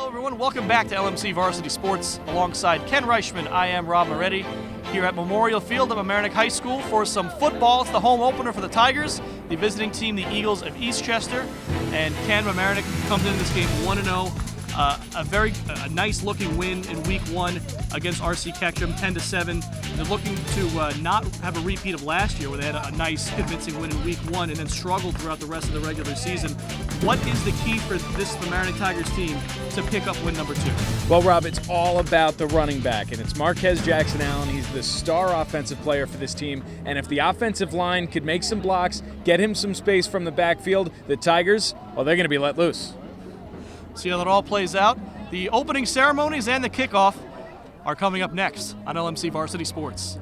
Hello everyone, welcome back to LMC Varsity Sports. Alongside Ken Reischmann, I am Rob Moretti here at Memorial Field at Mamaroneck High School for some football. It's the home opener for the Tigers, the visiting team, the Eagles of Eastchester. And Ken, Mamaroneck comes into this game 1-0. A very nice looking win in week 1 against RC Ketchum, 10-7. They're looking to not have a repeat of last year where they had a nice convincing win in week 1 and then struggled throughout the rest of the regular season. What is the key for this Mamaroneck Tigers team to pick up win number 2? Well, Rob, it's all about the running back, and it's Marquez Jackson-Allen. He's the star offensive player for this team, and if the offensive line could make some blocks, get him some space from the backfield, the Tigers, well, they're going to be let loose. See how that all plays out. The opening ceremonies and the kickoff are coming up next on LMC Varsity Sports.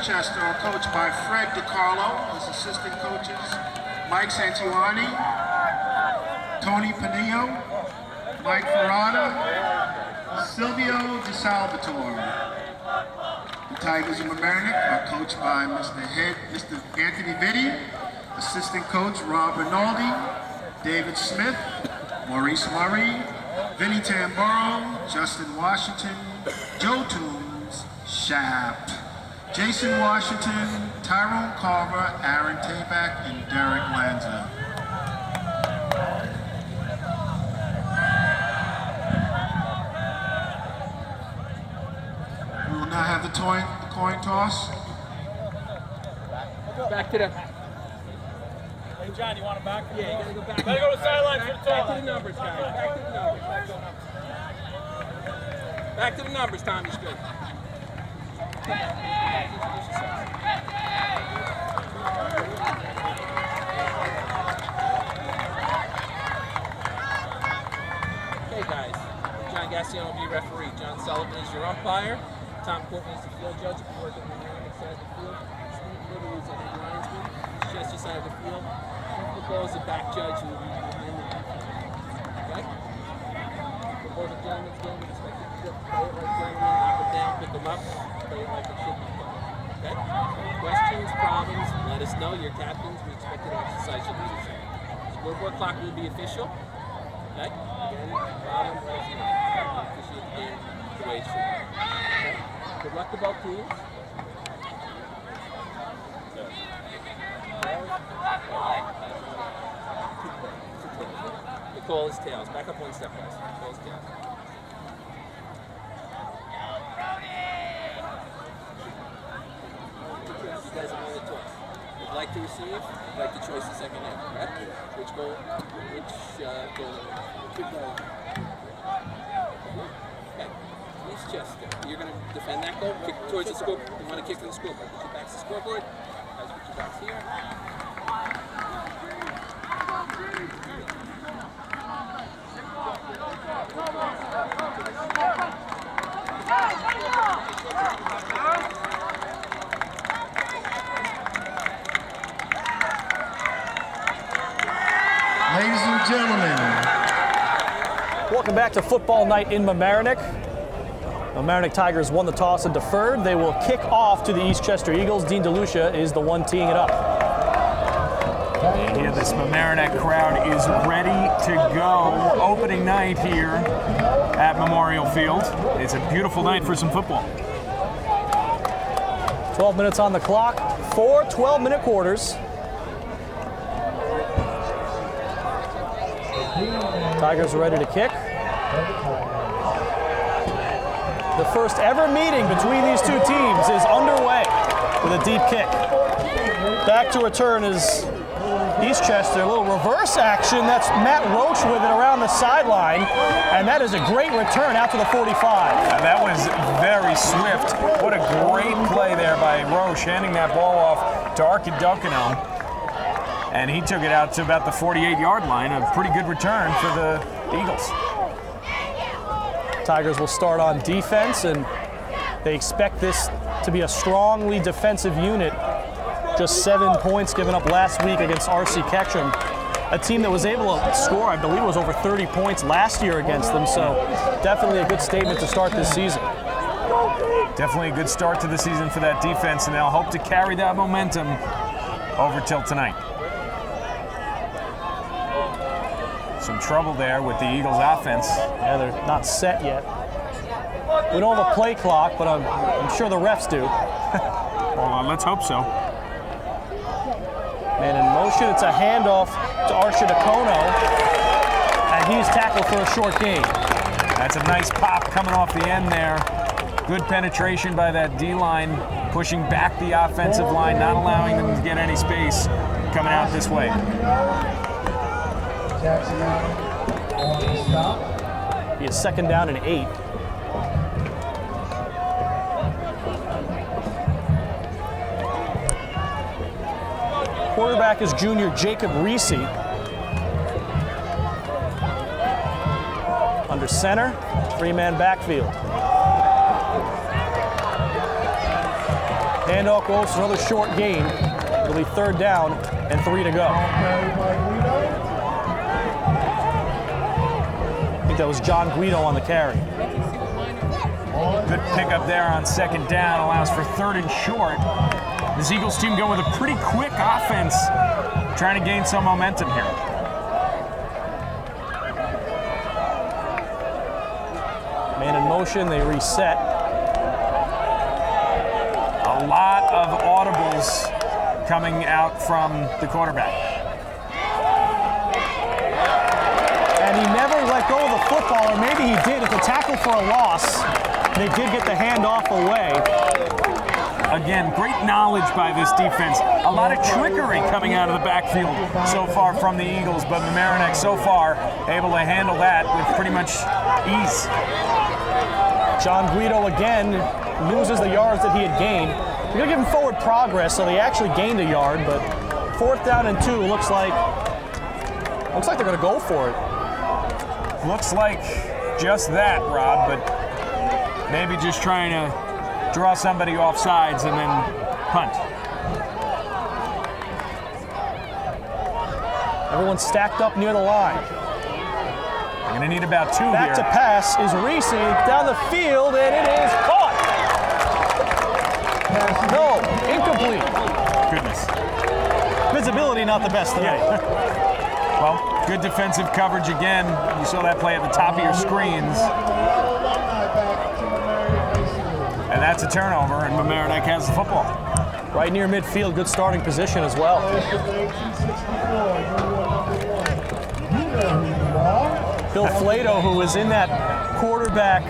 Eastchester are coached by Fred DiCarlo, his assistant coaches, Mike Santuani, Tony Panillo, Mike Ferrata, Silvio DeSalvatore. The Tigers of Mamaroneck are coached by Mr. Anthony Vitti, assistant coach Rob Rinaldi, David Smith, Maurice Murray, Vinny Tamboro, Justin Washington, Joe Toombs, Shap, Jason Washington, Tyrone Carver, Aaron Tabak, and Derek Lanza. We will now have the coin toss. Back to the... Hey John, you want him back? Yeah, you gotta go back. Gotta go to the sideline for the toss. Back to the numbers, guys. Back to the numbers. Back to the numbers, Tommy's good. Okay guys, John Gassiano will be your referee. John Sullivan is your umpire. Tom Courtney is the field judge. If you work on the Mamaroneck side of the field. Steve Little is on the linesman. Chester side of the field. Football is the back judge who will be behind the defense. Okay? Before the gentleman's game, we expect you to play it like gentlemen, knock it down, pick them up, play it like it should be played. Okay? Questions, problems, let us know. Your captains, we expect you to exercise your leadership. Scoreboard clock will be official. Okay? Again, bottom, let us know. Officiate the game the way it should be. Okay? Good luck to both teams. The call is tails. Back up one step, guys. The call is tails. You guys are on the toss. Would like to receive, would like to choice the second half, correct? Which goal? Okay. Eastchester. You're going to defend that goal, kick towards the scoreboard. You want to kick to the scoreboard. Put your back to the scoreboard. Guys, put your backs here. welcome back to football night in Mamaroneck. Mamaroneck Tigers won the toss and deferred. They will kick off to the Eastchester Eagles. Dean DeLucia is the one teeing it up. And here this Mamaroneck crowd is ready to go. Opening night here at Memorial Field. It's a beautiful night for some football. 12 minutes on the clock, 4 12-minute quarters. Tigers are ready to kick. The first ever meeting between these two teams is underway with a deep kick. Back to return is Eastchester. A little reverse action. That's Matt Roach with it around the sideline. And that is a great return out to the 45. That was very swift. What a great play there by Roche, handing that ball off to Archidokino. And he took it out to about the 48-yard line. A pretty good return for the Eagles. Tigers will start on defense, and they expect this to be a strongly defensive unit. Just 7 points given up last week against R.C. Ketchum, a team that was able to score, I believe it was over 30 points last year against them, so definitely a good statement to start this season. Definitely a good start to the season for that defense, and they'll hope to carry that momentum over till tonight. Some trouble there with the Eagles offense. Yeah, they're not set yet. We don't have a play clock, but I'm sure the refs do. Well, let's hope so. Man in motion, it's a handoff to Archidokino, and he's tackled for a short gain. That's a nice pop coming off the end there. Good penetration by that D-line, pushing back the offensive line, not allowing them to get any space coming out this way. Be a second down and 8. Quarterback is junior Jacob Reese. Under center, 3-man backfield. Handoff goes for another short gain. It'll be 3rd down and 3 to go. I think that was John Guido on the carry. Good pickup there on 2nd down, allows for 3rd and short. This Eagles team going with a pretty quick offense, trying to gain some momentum here. Man in motion, they reset. A lot of audibles coming out from the quarterback. And he never let go of the football, or maybe he did. It's a tackle for a loss. They did get the handoff away. Again, great knowledge by this defense. A lot of trickery coming out of the backfield so far from the Eagles, but Mamaroneck so far able to handle that with pretty much ease. John Guido again loses the yards that he had gained. You're going to give him forward progress, so they actually gained a yard, but 4th down and 2 looks like they're going to go for it. Looks like just that, Rob, but maybe just trying to draw somebody off sides and then punt. Everyone's stacked up near the line. They're going to need about 2 Back here. to pass is Reese down the field, and it is caught. No, incomplete. Goodness. Visibility not the best today. Well, good defensive coverage again. You saw that play at the top of your screens. And that's a turnover, and Mamaroneck has the football. Right near midfield, good starting position as well. Bill Flato, who was in that quarterback,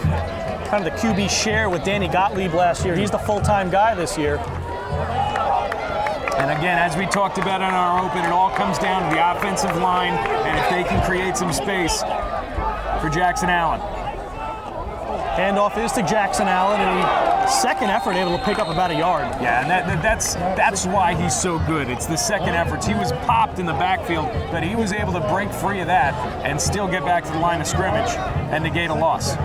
kind of the QB share with Danny Gottlieb last year, he's the full-time guy this year. And again, as we talked about in our open, it all comes down to the offensive line, and if they can create some space for Jackson Allen. Handoff is to Jackson Allen, and second effort able to pick up about a yard. Yeah, and that's why he's so good. It's the second efforts. He was popped in the backfield, but he was able to break free of that and still get back to the line of scrimmage and negate a loss.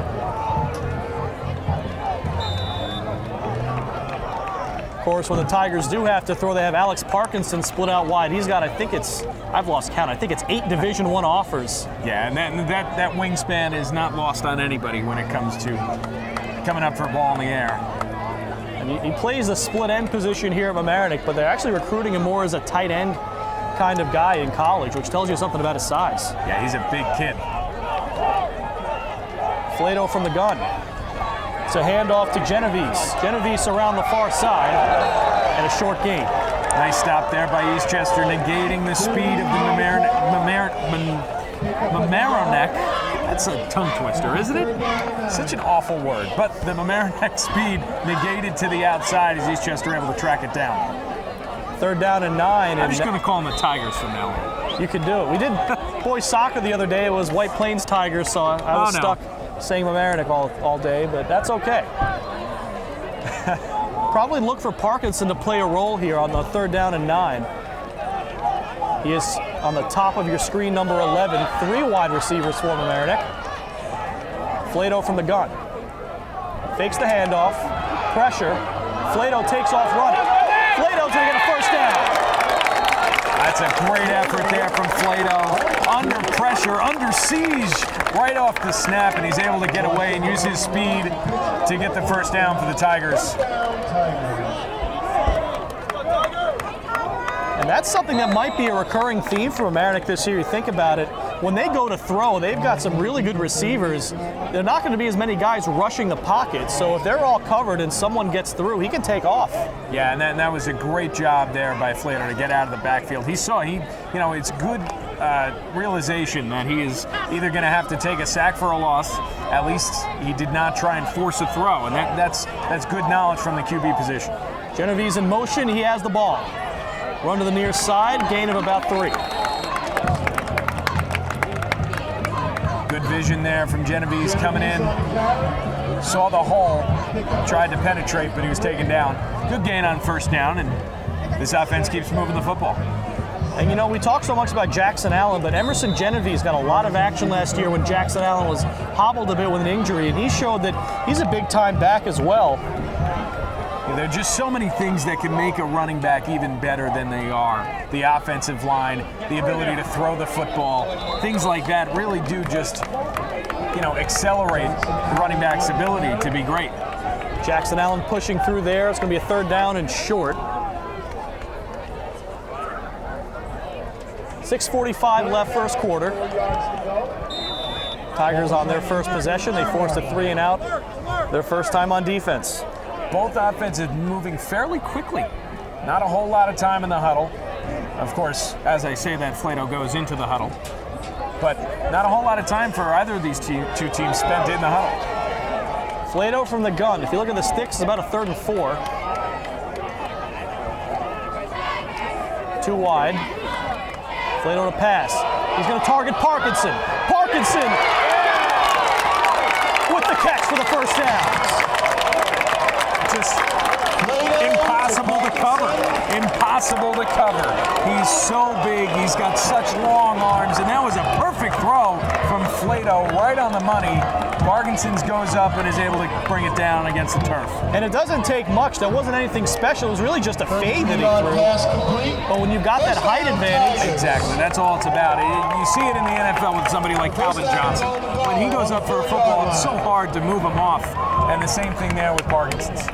course, when the Tigers do have to throw, they have Alex Parkinson split out wide. He's got, I think it's, I've lost count, I think it's 8 Division I offers. Yeah, and that wingspan is not lost on anybody when it comes to coming up for a ball in the air. And he plays the split end position here at Mamaroneck, but they're actually recruiting him more as a tight end kind of guy in college, which tells you something about his size. Yeah, he's a big kid. Flato from the gun. It's a handoff to Genovese. Genovese around the far side, and a short gain. Nice stop there by Eastchester, negating the speed of the Mamaroneck. That's a tongue twister, isn't it? Such an awful word. But the Mamaroneck speed negated to the outside as Eastchester able to track it down. 3rd down and 9. I'm just going to call them the Tigers from now on. You can do it. We did boys soccer the other day. It was White Plains Tigers, so I was stuck saying Mamaroneck all day, but that's okay. Probably look for Parkinson to play a role here on the 3rd down and 9. He is on the top of your screen, number 11. 3 wide receivers for Mamaroneck. Flato from the gun. Fakes the handoff. Pressure. Flato takes off running. Flato's going to get a first down. That's a great effort there from Flato. Under pressure, under siege, right off the snap, and he's able to get away and use his speed to get the first down for the Tigers. And that's something that might be a recurring theme for Mamaroneck this year. You think about it. When they go to throw, they've got some really good receivers. They're not going to be as many guys rushing the pocket, so if they're all covered and someone gets through, he can take off. Yeah, and that was a great job there by Flato to get out of the backfield. It's good realization that he is either going to have to take a sack for a loss. At least he did not try and force a throw, and that's good knowledge from the QB position. Genovese in motion, he has the ball. Run to the near side, gain of about 3. Good vision there from Genovese coming in. Saw the hole, tried to penetrate, but he was taken down. Good gain on 1st down, and this offense keeps moving the football. And you know, we talk so much about Jackson Allen, but Emerson Genovese got a lot of action last year when Jackson Allen was hobbled a bit with an injury, and he showed that he's a big-time back as well. There are just so many things that can make a running back even better than they are. The offensive line, the ability to throw the football, things like that really do just, accelerate the running back's ability to be great. Jackson Allen pushing through there. It's going to be a 3rd down and short. 6:45 left first quarter. Tigers on their first possession. They forced a 3 and out. Their first time on defense. Both offenses moving fairly quickly. Not a whole lot of time in the huddle. Of course, as I say that, Flato goes into the huddle. But not a whole lot of time for either of these two teams spent in the huddle. Flato from the gun. If you look at the sticks, it's about a 3rd and 4. 2 wide. Flato to pass. He's going to target Parkinson. Parkinson with the catch for the first down. Just impossible to cover. Impossible to cover. He's so big. He's got such long arms, and that was a perfect throw from Flato, right on the money. Parkinson goes up and is able to bring it down against the turf. And it doesn't take much. There wasn't anything special. It was really just a fade that he threw. But when you've got that height advantage... Exactly. That's all it's about. You see it in the NFL with somebody like Calvin Johnson. When he goes up for a football, it's so hard to move him off. And the same thing there with Parkinson's.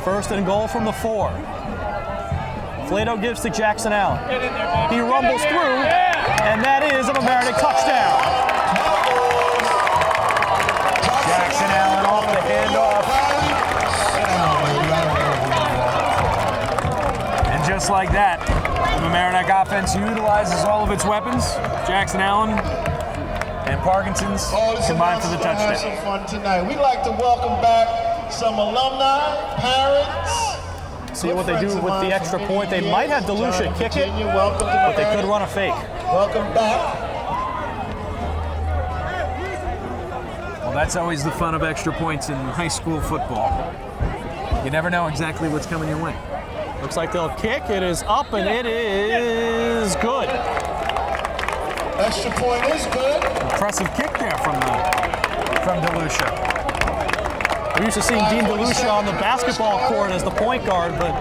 1st and goal from the 4. Flato gives to Jackson Allen. He rumbles through, and that is a Mamaroneck touchdown. Jackson Allen off the handoff. And just like that, the Mamaroneck offense utilizes all of its weapons. Jackson Allen and Parkinson's combined for the touchdown. Some fun tonight. We'd like to welcome back some alumni, parents. See what they do with the extra point. They might have Delucia kick it, but they could run a fake. Welcome back. Well, that's always the fun of extra points in high school football. You never know exactly what's coming your way. Looks like they'll kick. It is up, and it is good. Extra point is good. Impressive kick there from Delucia. We're used to seeing Dean DeLucia on the basketball court as the point guard, but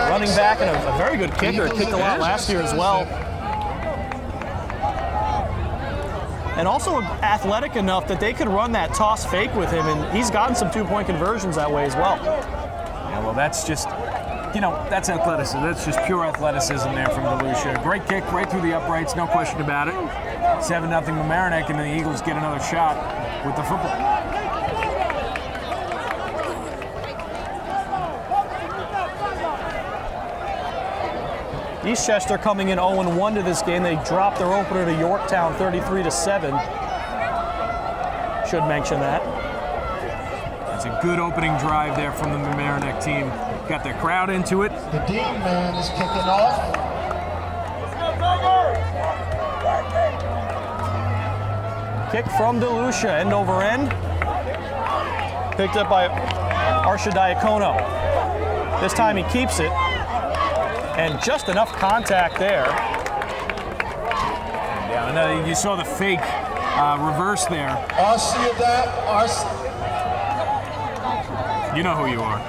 running back and a very good kicker. Kicked a lot last year as well. And also athletic enough that they could run that toss fake with him, and he's gotten some two-point conversions that way as well. Yeah, well, that's just, that's athleticism. That's just pure athleticism there from DeLucia. Great kick right through the uprights, no question about it. 7-0 Mamaroneck, and the Eagles get another shot with the football. Eastchester coming in 0-1 to this game. They dropped their opener to Yorktown 33-7. Should mention that. It's a good opening drive there from the Mamaroneck team. Got their crowd into it. The Dean man is kicking off. Kick from DeLucia, end over end. Picked up by Arcidiacono. This time he keeps it. And just enough contact there. Yeah, you saw the fake reverse there. You know who you are.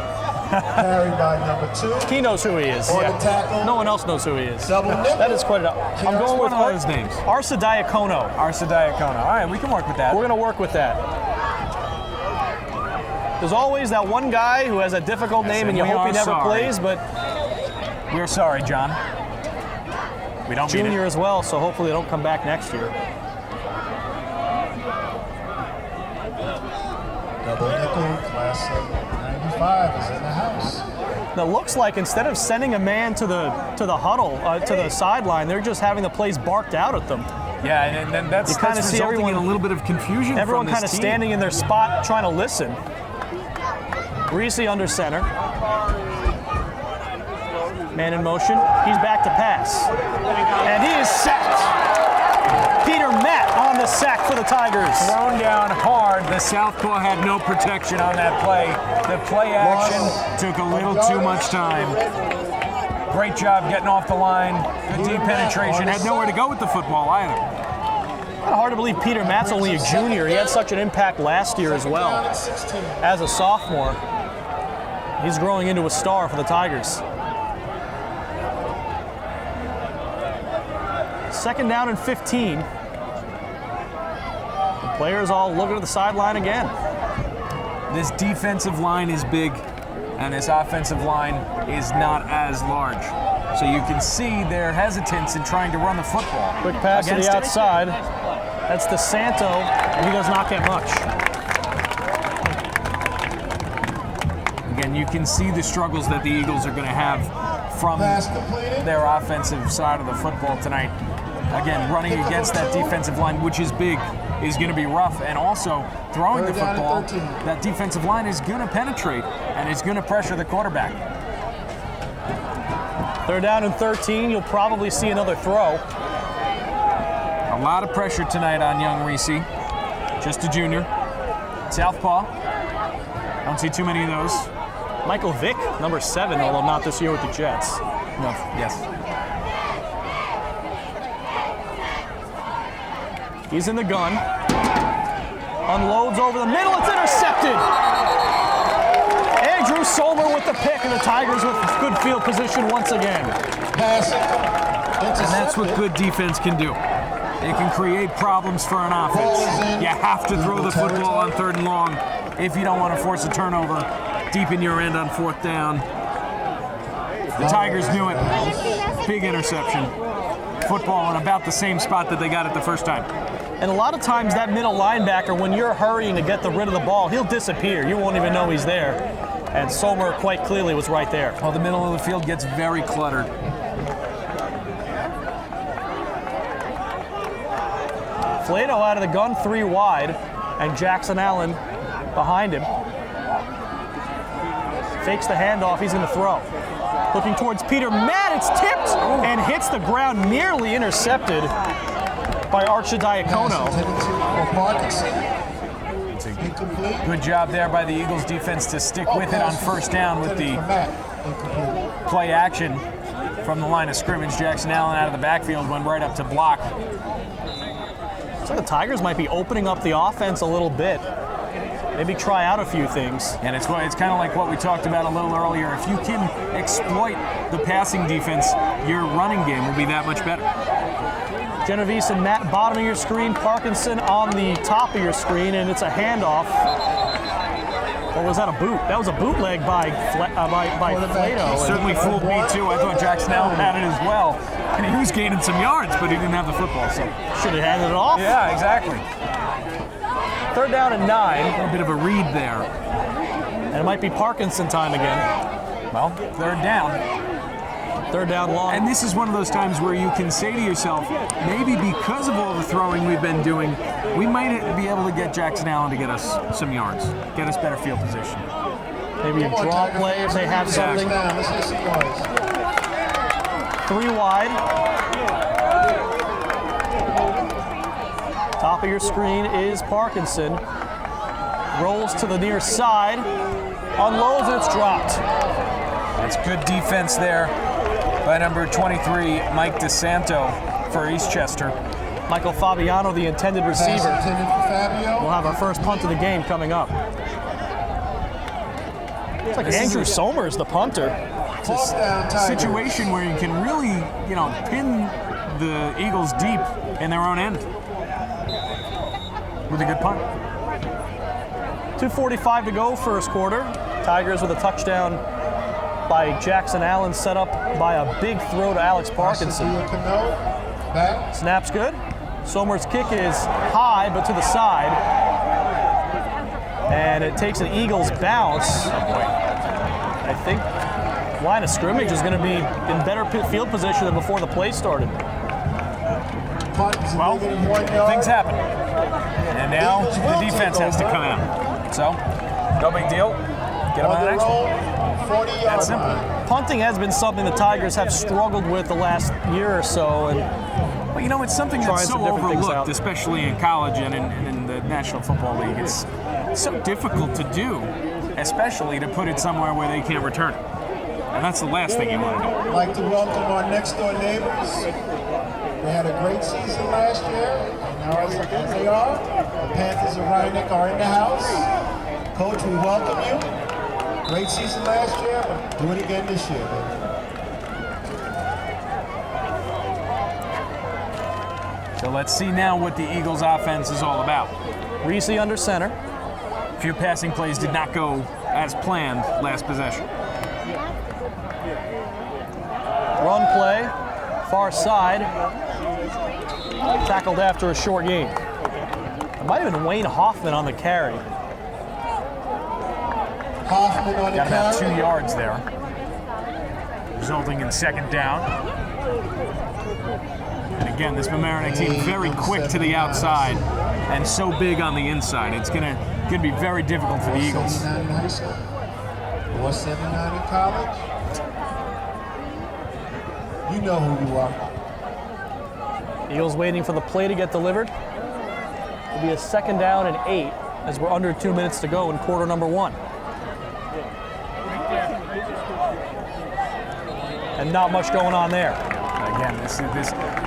Carried by number 2. He knows who he is. Yeah. No one else knows who he is. Double nipple. That is quite enough. I'm going with one of those names. Arcidiacono. Arcidiacono. All right, we can work with that. We're going to work with that. There's always that one guy who has a difficult name and you hope he never plays, but we're sorry, John. We don't mean it. Junior as well, so hopefully they don't come back next year. Double nickel, class of 95 is in the house. Now it looks like instead of sending a man to the huddle, to the sideline, they're just having the plays barked out at them. Yeah, and then that's kind of see everyone in a little bit of confusion. Everyone kind of standing in their spot trying to listen. Reese under center. Man in motion. He's back to pass. And he is sacked. Peter Matt on the sack for the Tigers. Thrown down hard. The southpaw had no protection on that play. The play action took a little too much time. Great job getting off the line. Good deep penetration. Had nowhere to go with the football either. Kind of hard to believe Peter Matt's only a junior. He had such an impact last year as well. As a sophomore, he's growing into a star for the Tigers. 2nd down and 15. The players all looking at the sideline again. This defensive line is big, and this offensive line is not as large. So you can see their hesitance in trying to run the football. Quick pass to the outside. That's DeSanto, and he does not get much. Again, you can see the struggles that the Eagles are going to have from their offensive side of the football tonight. Again, running against that defensive line, which is big, is going to be rough. And also, throwing the football, that defensive line is going to penetrate, and it's going to pressure the quarterback. 3rd down and 13. You'll probably see another throw. A lot of pressure tonight on young Reese. Just a junior. Southpaw. Don't see too many of those. Michael Vick, number 7, although not this year with the Jets. No, yes. He's in the gun. Unloads over the middle. It's intercepted. Andrew Sommer with the pick, and the Tigers with good field position once again. Pass. And that's what good defense can do. It can create problems for an offense. You have to throw the football on 3rd and long if you don't want to force a turnover deep in your end on 4th down. The Tigers knew it. Big interception. Football in about the same spot that they got it the first time. And a lot of times that middle linebacker, when you're hurrying to get rid of the ball, he'll disappear. You won't even know he's there. And Sommer quite clearly was right there. Well, the middle of the field gets very cluttered. Flato out of the gun, 3 wide, and Jackson Allen behind him. Fakes the handoff, he's going to throw. Looking towards Peter Matt, it's tipped and hits the ground, nearly intercepted by Arcidiacono. Good job there by the Eagles defense to stick with it on 1st down with the play action from the line of scrimmage. Jackson Allen out of the backfield went right up to block. So the Tigers might be opening up the offense a little bit. maybe try out a few things. And it's kind of like what we talked about a little earlier. If you can exploit the passing defense, your running game will be that much better. Genovese and Matt, bottom of your screen. Parkinson on the top of your screen, and it's a handoff. Or was that a boot? That was a bootleg by Flato. Certainly fooled me too. I thought Jackson Allen had it as well. And he was gaining some yards, but he didn't have the football, so. Should have handed it off. Yeah, exactly. 3rd down and 9. A little bit of a read there. And it might be Parkinson time again. Well, 3rd down. 3rd down long. And this is one of those times where you can say to yourself, maybe because of all the throwing we've been doing, we might be able to get Jackson Allen to get us some yards, get us better field position. Maybe a draw play if they have something. 3 wide. Top of your screen is Parkinson. Rolls to the near side. Unloads and it's dropped. That's good defense there by number 23, Mike DeSanto for Eastchester. Michael Fabiano, the intended receiver. We'll have our first punt of the game coming up. It's like Andrew Sommer's the punter. It's a situation where you can really, pin the Eagles deep in their own end with a good punt. 2:45 to go, first quarter. Tigers with a touchdown by Jackson Allen, set up by a big throw to Alex Parkinson. Snap's good. Sommer's kick is high, but to the side. And it takes an Eagles bounce. I think line of scrimmage is going to be in better field position than before the play started. Well, things happen. And now the defense has to come out. So, no big deal. Get them on the next one. That's simple. Punting has been something the Tigers have struggled with the last year or so. And well, it's something that's so overlooked, especially in college and in the National Football League. It's so difficult to do, especially to put it somewhere where they can't return it. And that's the last thing you want to do. I'd like to welcome our next door neighbors. They had a great season last year, and now as they are, the Panthers of Mamaroneck are in the house. Coach, we welcome you. Great season last year, but do it again this year, baby. So let's see now what the Eagles' offense is all about. Reese under center. A few passing plays did not go as planned last possession. Run play, far side. Tackled after a short gain. It might have been Wayne Hoffman on the carry. Hoffman on the Got about carry. 2 yards there, resulting in 2nd down. And again, this Mamaroneck team very quick to the outside and so big on the inside. It's gonna be very difficult for the Eagles. 479 in high school. 479 in college. You know who you are. Eagles waiting for the play to get delivered. It'll be a 2nd down and 8 as we're under 2 minutes to go in quarter number 1. And not much going on there. Again,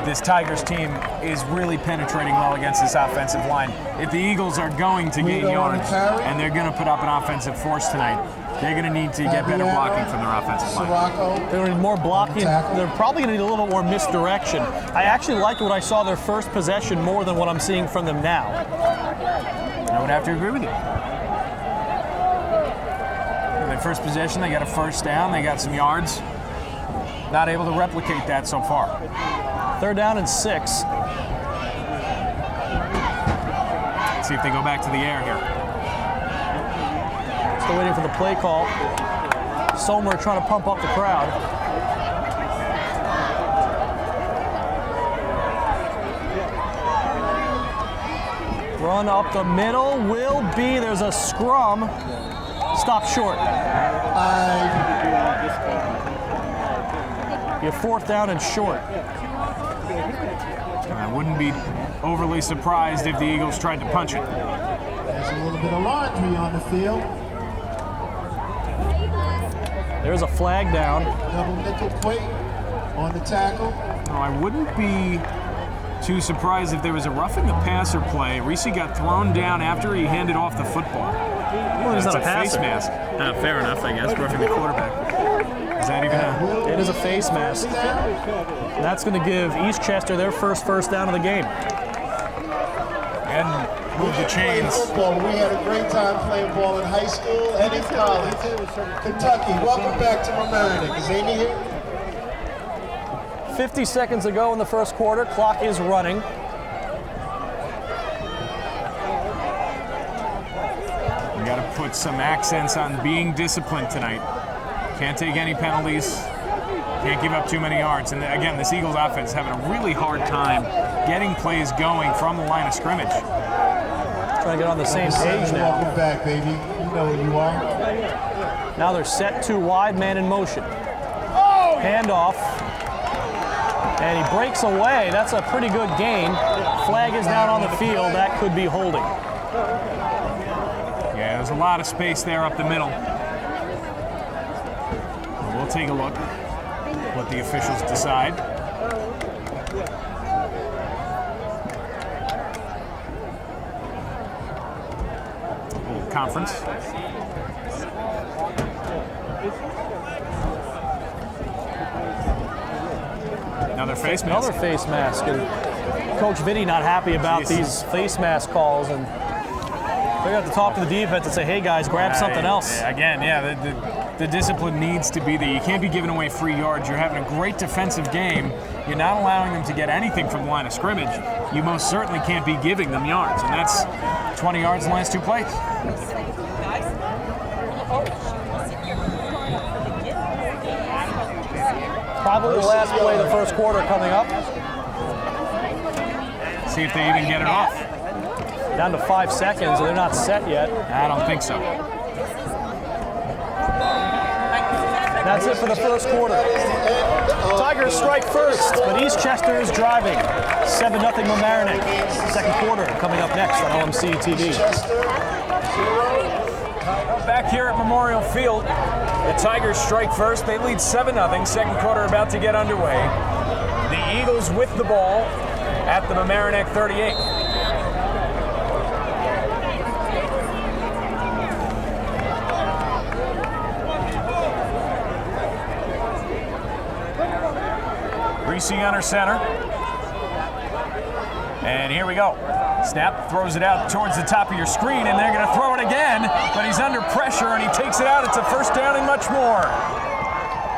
this Tigers team is really penetrating well against this offensive line. If the Eagles are going to gain yards and they're going to put up an offensive force tonight, they're going to need to get better blocking from their offensive line. They're going to need more blocking. They're probably going to need a little bit more misdirection. I actually liked what I saw their first possession more than what I'm seeing from them now. I would have to agree with you. Their first possession, they got a 1st down, they got some yards. Not able to replicate that so far. 3rd down and 6. Let's see if they go back to the air here. Still waiting for the play call. Sommer trying to pump up the crowd. Run up the middle will be, there's a scrum. Stop short. You have 4th down and short. I wouldn't be overly surprised if the Eagles tried to punch it. There's a little bit of laundry on the field. There's a flag down. Double nickel quick on the tackle. No, I wouldn't be too surprised if there was a roughing the passer play. Reese got thrown down after he handed off the football. Well, he's not a face passer. mask. Fair enough, I guess. Roughing the quarterback. Is that even It is a face mask. And that's going to give Eastchester their first down of the game. And move the chains. Football. We had a great time playing ball in high school and in college. Kentucky, welcome back to Mamaroneck. Is Amy here? 50 seconds to go in the first quarter. Clock is running. We got to put some accents on being disciplined tonight. Can't take any penalties. Can't give up too many yards. And again, this Eagles offense is having a really hard time getting plays going from the line of scrimmage. Trying to get on the same page now. Welcome back, baby. You know who you are. Now they're set too wide, man in motion. Handoff. And he breaks away. That's a pretty good gain. Flag is down on the field. That could be holding. Yeah, there's a lot of space there up the middle. We'll take a look what the officials decide. A little conference. Another face mask. Another face mask. And Coach Vitti not happy about these face mask calls. And they're going to have to talk to the defense and say, hey, guys, grab something else. Again, yeah, the discipline needs to be there. You can't be giving away free yards. You're having a great defensive game. You're not allowing them to get anything from the line of scrimmage. You most certainly can't be giving them yards. And that's 20 yards in the last two plays. Probably the last play of the first quarter coming up. See if they even get it off. Down to 5 seconds, and they're not set yet. I don't think so. That's it for the first quarter. Tigers strike first, but Eastchester is driving. 7-0 Mamaroneck. Second quarter coming up next on LMC-TV. Back here at Memorial Field, the Tigers strike first. They lead 7-0. Second quarter about to get underway. The Eagles with the ball at the Mamaroneck 38. Reese under center. And here we go. Snap, throws it out towards the top of your screen, and they're going to throw it again, but he's under pressure, and he takes it out. It's a first down and much more.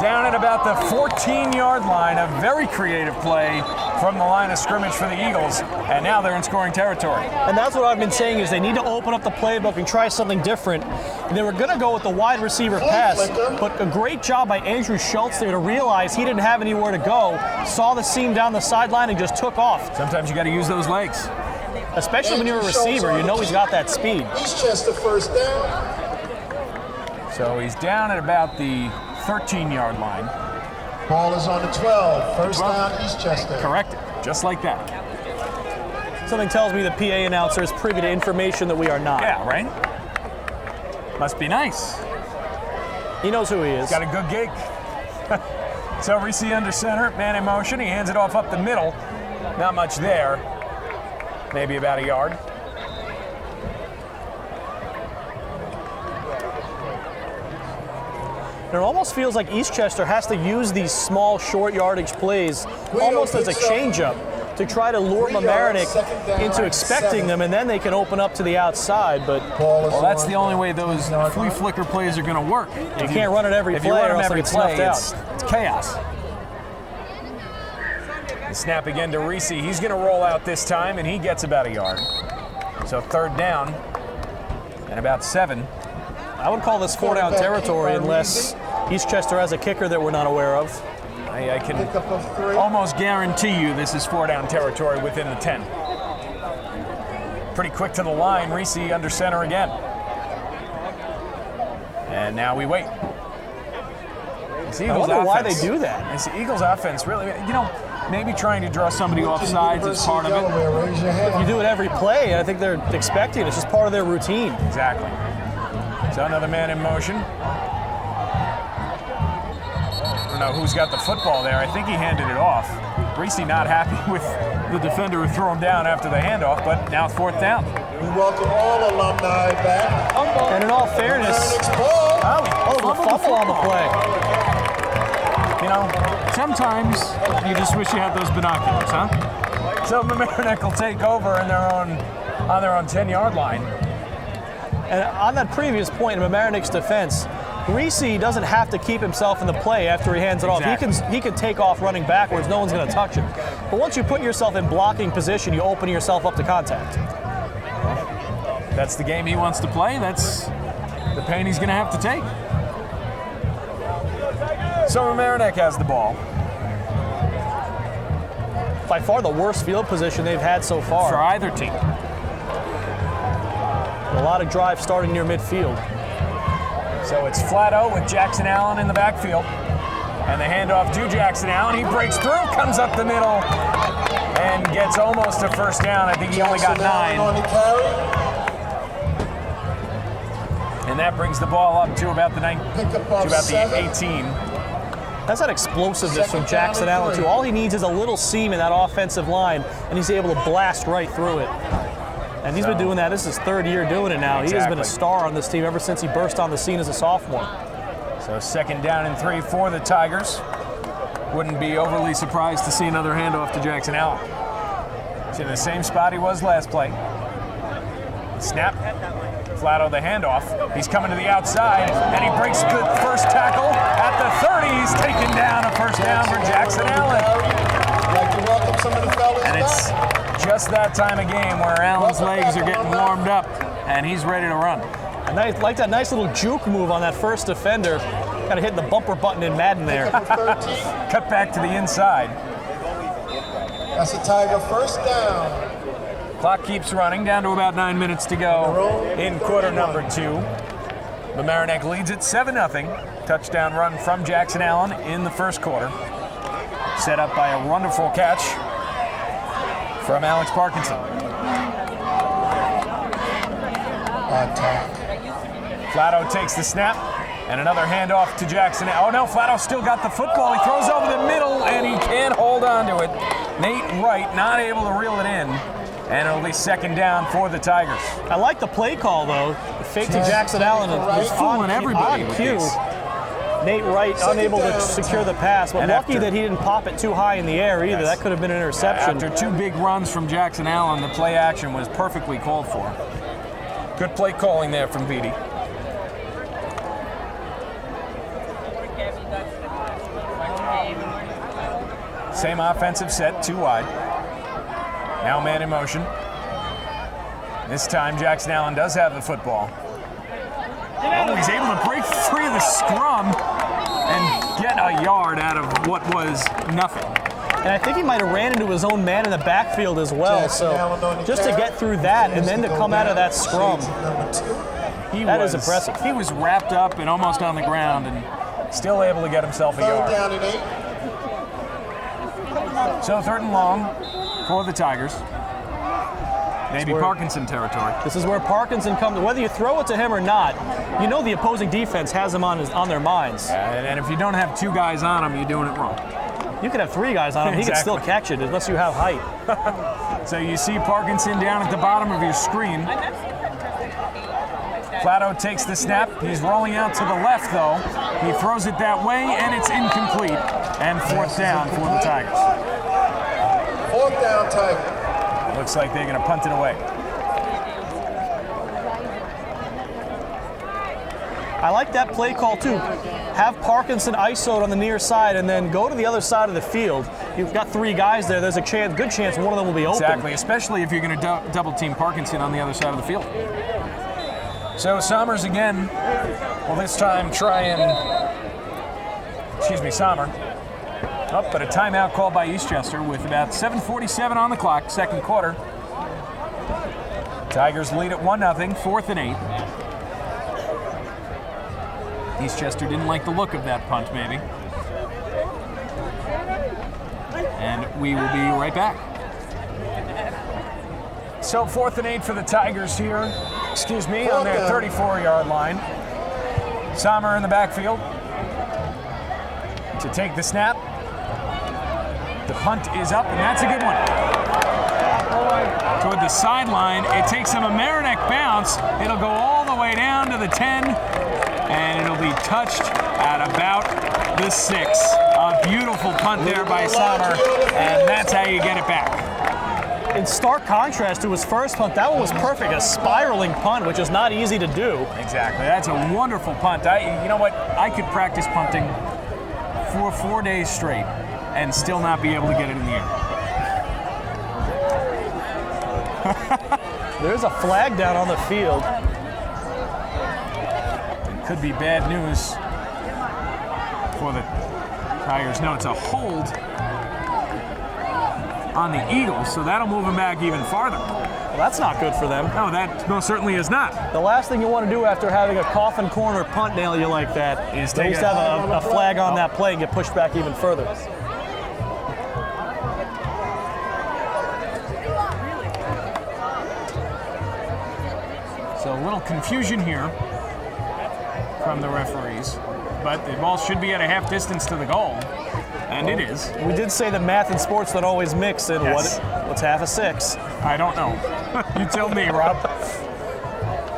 Down at about the 14-yard line, a very creative play from the line of scrimmage for the Eagles, and now they're in scoring territory. And that's what I've been saying is they need to open up the playbook and try something different. And they were going to go with the wide receiver pass, but a great job by Andrew Schultz there to realize he didn't have anywhere to go, saw the seam down the sideline, and just took off. Sometimes you got to use those legs. Especially when you're a receiver, you know he's got that speed. Eastchester first down. So he's down at about the 13-yard line. Ball is on the 12. First down, Eastchester. Correct it, just like that. Something tells me the PA announcer is privy to information that we are not. Yeah, right? Must be nice. He knows who he is. Got a good gig. So Reese under center, man in motion. He hands it off up the middle. Not much there. Maybe about a yard. It almost feels like Eastchester has to use these small, short yardage plays almost as a changeup to try to lure Mamaroneck into expecting them, and then they can open up to the outside. But well, that's the only way those flea flicker plays are going to work. You can't run it every play, or else they get snuffed out. It's chaos. The snap again to Reese. He's going to roll out this time, and he gets about a yard. So third down and about 7. I would call this 4-down territory unless Eastchester has a kicker that we're not aware of. I can almost guarantee you this is 4-down territory within the 10. Pretty quick to the line. Reese under center again. And now we wait. I wonder why they do that. This Eagles offense really, maybe trying to draw somebody off sides is part of it. You do it every play, and I think they're expecting it. It's just part of their routine. Exactly. So another man in motion. don't know who's got the football there. I think he handed it off. Reese not happy with the defender who threw him down after the handoff, but now 4th down. We welcome all alumni back. And in all fairness, Mamaroneck's ball. the fumble on the play. You know, sometimes you just wish you had those binoculars, huh? So Mamaroneck will take over on their own 10-yard line. And on that previous point in Mamaroneck's defense, Reese doesn't have to keep himself in the play after he hands it off. He can take off running backwards. No one's going to touch him. But once you put yourself in blocking position, you open yourself up to contact. That's the game he wants to play. That's the pain he's going to have to take. So Mamaroneck has the ball. By far the worst field position they've had so far. For either team. A lot of drives starting near midfield. So it's Flatto with Jackson Allen in the backfield. And the handoff to Jackson Allen. He breaks through, comes up the middle, and gets almost a 1st down. I think he only got 9. And that brings the ball up to about the 18. That's that explosiveness from Jackson Allen, too. All he needs is a little seam in that offensive line, and he's able to blast right through it. And he's been doing that. This is his 3rd year doing it now. Exactly. He has been a star on this team ever since he burst on the scene as a sophomore. So 2nd down and 3 for the Tigers. Wouldn't be overly surprised to see another handoff to Jackson Allen. He's in the same spot he was last play. Snap. Flatto the handoff. He's coming to the outside, and he breaks the 1st tackle at the 30. He's taken down, a 1st down for Jackson Allen. And it's just that time of game where Allen's legs are getting warmed up, and he's ready to run. And I like that nice little juke move on that first defender. Kind of hitting the bumper button in Madden there. Cut back to the inside. That's a Tiger 1st down. Clock keeps running, down to about 9 minutes to go in quarter number 2. Mamaroneck leads it 7-0. Touchdown run from Jackson Allen in the 1st quarter. Set up by a wonderful catch from Alex Parkinson. Flatto takes the snap, and another handoff to Jackson. Oh no, Flatto still got the football. He throws over the middle, and he can't hold on to it. Nate Wright not able to reel it in. And it'll be 2nd down for the Tigers. I like the play call, though. The fake to Jackson Allen is fooling everybody. On cue. Nate Wright unable to secure the pass, but lucky that he didn't pop it too high in the air either. That could have been an interception. After 2 big runs from Jackson Allen, the play action was perfectly called for. Good play calling there from Vitti. Same offensive set, 2 wide. Now man in motion. This time Jackson Allen does have the football. Oh, he's able to break free of the scrum and get a yard out of what was nothing. And I think he might have ran into his own man in the backfield as well. So just to get through that and then to come out of that scrum, that is impressive. He was wrapped up and almost on the ground and still able to get himself a yard. So 3rd and long for the Tigers. Maybe Parkinson territory. This is where Parkinson comes. Whether you throw it to him or not, you know the opposing defense has him on their minds. And if you don't have 2 guys on him, you're doing it wrong. You could have 3 guys on him. He can still catch it unless you have height. So you see Parkinson down at the bottom of your screen. Flatto takes the snap. He's rolling out to the left, though. He throws it that way, and it's incomplete. And 4th down for the Tigers. 4th down, Tiger. Looks like they're going to punt it away. I like that play call, too. Have Parkinson ISO'd on the near side and then go to the other side of the field. You've got 3 guys there. There's a good chance one of them will be open. Exactly, especially if you're going to double team Parkinson on the other side of the field. So Sommers again will this time try and, Sommer. Oh, but a timeout called by Eastchester with about 7:47 on the clock, 2nd quarter. Tigers lead at 1-0, 4th and 8. Eastchester didn't like the look of that punt, maybe. And we will be right back. So 4th and 8 for the Tigers here, on their 34-yard line. Sommer in the backfield. to take the snap. The punt is up, and that's a good one. Toward the sideline, it takes a Mamaroneck bounce. It'll go all the way down to the 10, and it'll be touched at about the 6. A beautiful punt there by Sommer, and that's how you get it back. In stark contrast to his first punt, that one was perfect, a spiraling punt, which is not easy to do. Exactly, that's a wonderful punt. You know what? I could practice punting for 4 days straight and still not be able to get it in the air. There's a flag down on the field. It could be bad news for the Tigers. No, it's a hold on the Eagles, so that'll move them back even farther. Well, that's not good for them. No, that most certainly is not. The last thing you want to do after having a coffin corner punt nail you like that Is to have a flag on that play and get pushed back even further. So a little confusion here from the referees, but the ball should be at a half distance to the goal, and it is. We did say that math and sports don't always mix, and Yes. what's half a 6? I don't know. You tell me, Rob.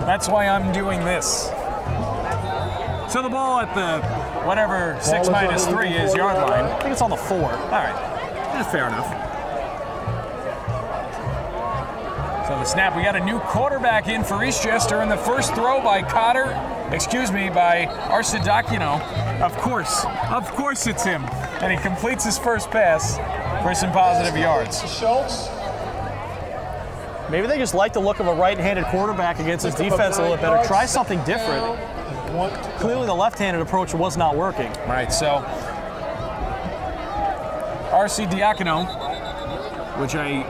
That's why I'm doing this. So the ball at the whatever 6 minus 3 is yard line. I think it's on the 4. All right, that's fair enough. So the snap, we got a new quarterback in for Eastchester, and the first throw by by Arsidakino. Of course it's him. And he completes his first pass for some positive yards. Schultz. Maybe they just like the look of a right-handed quarterback against his defense a little bit better. Try something different. Clearly the left-handed approach was not working. Right, so Arsidakino, which I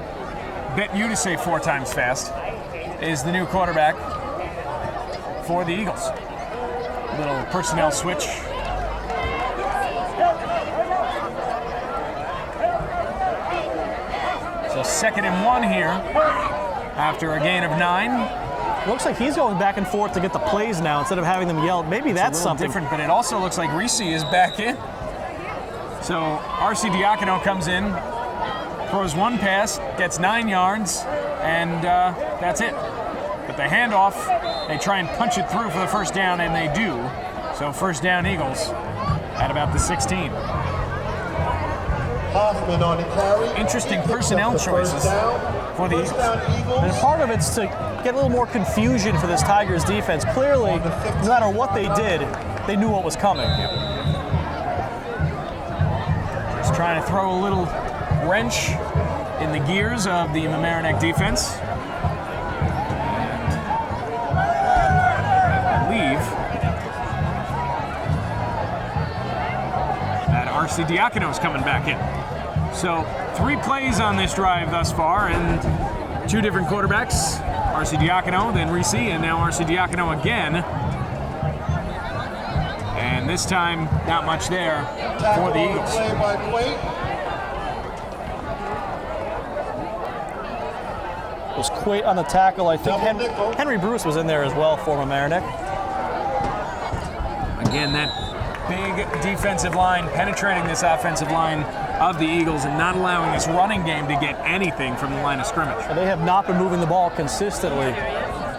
bet you to say 4 times fast, is the new quarterback for the Eagles. Little personnel switch. So 2nd and 1 here after a gain of 9. Looks like he's going back and forth to get the plays now instead of having them yelled. Maybe that's It's a little something different, but it also looks like Reese is back in. So Arsidakino comes in, throws 1 pass, gets 9 yards, and that's it. But the handoff, they try and punch it through for the first down, and they do. So first down Eagles at about the 16. Hoffman on the carry. Interesting personnel choices for the Eagles. And part of it's to get a little more confusion for this Tigers defense. Clearly, no matter what they did, they knew what was coming. Just trying to throw a little wrench in the gears of the Mamaroneck defense. I believe that Arsidakino is coming back in. So 3 plays on this drive thus far, and 2 different quarterbacks. Arsidakino, then Reese, and now Arsidakino again. And this time, not much there for the Eagles. Was Quate on the tackle. I think Henry Bruce was in there as well for Mamaroneck. Again, that big defensive line penetrating this offensive line of the Eagles and not allowing this running game to get anything from the line of scrimmage. And they have not been moving the ball consistently.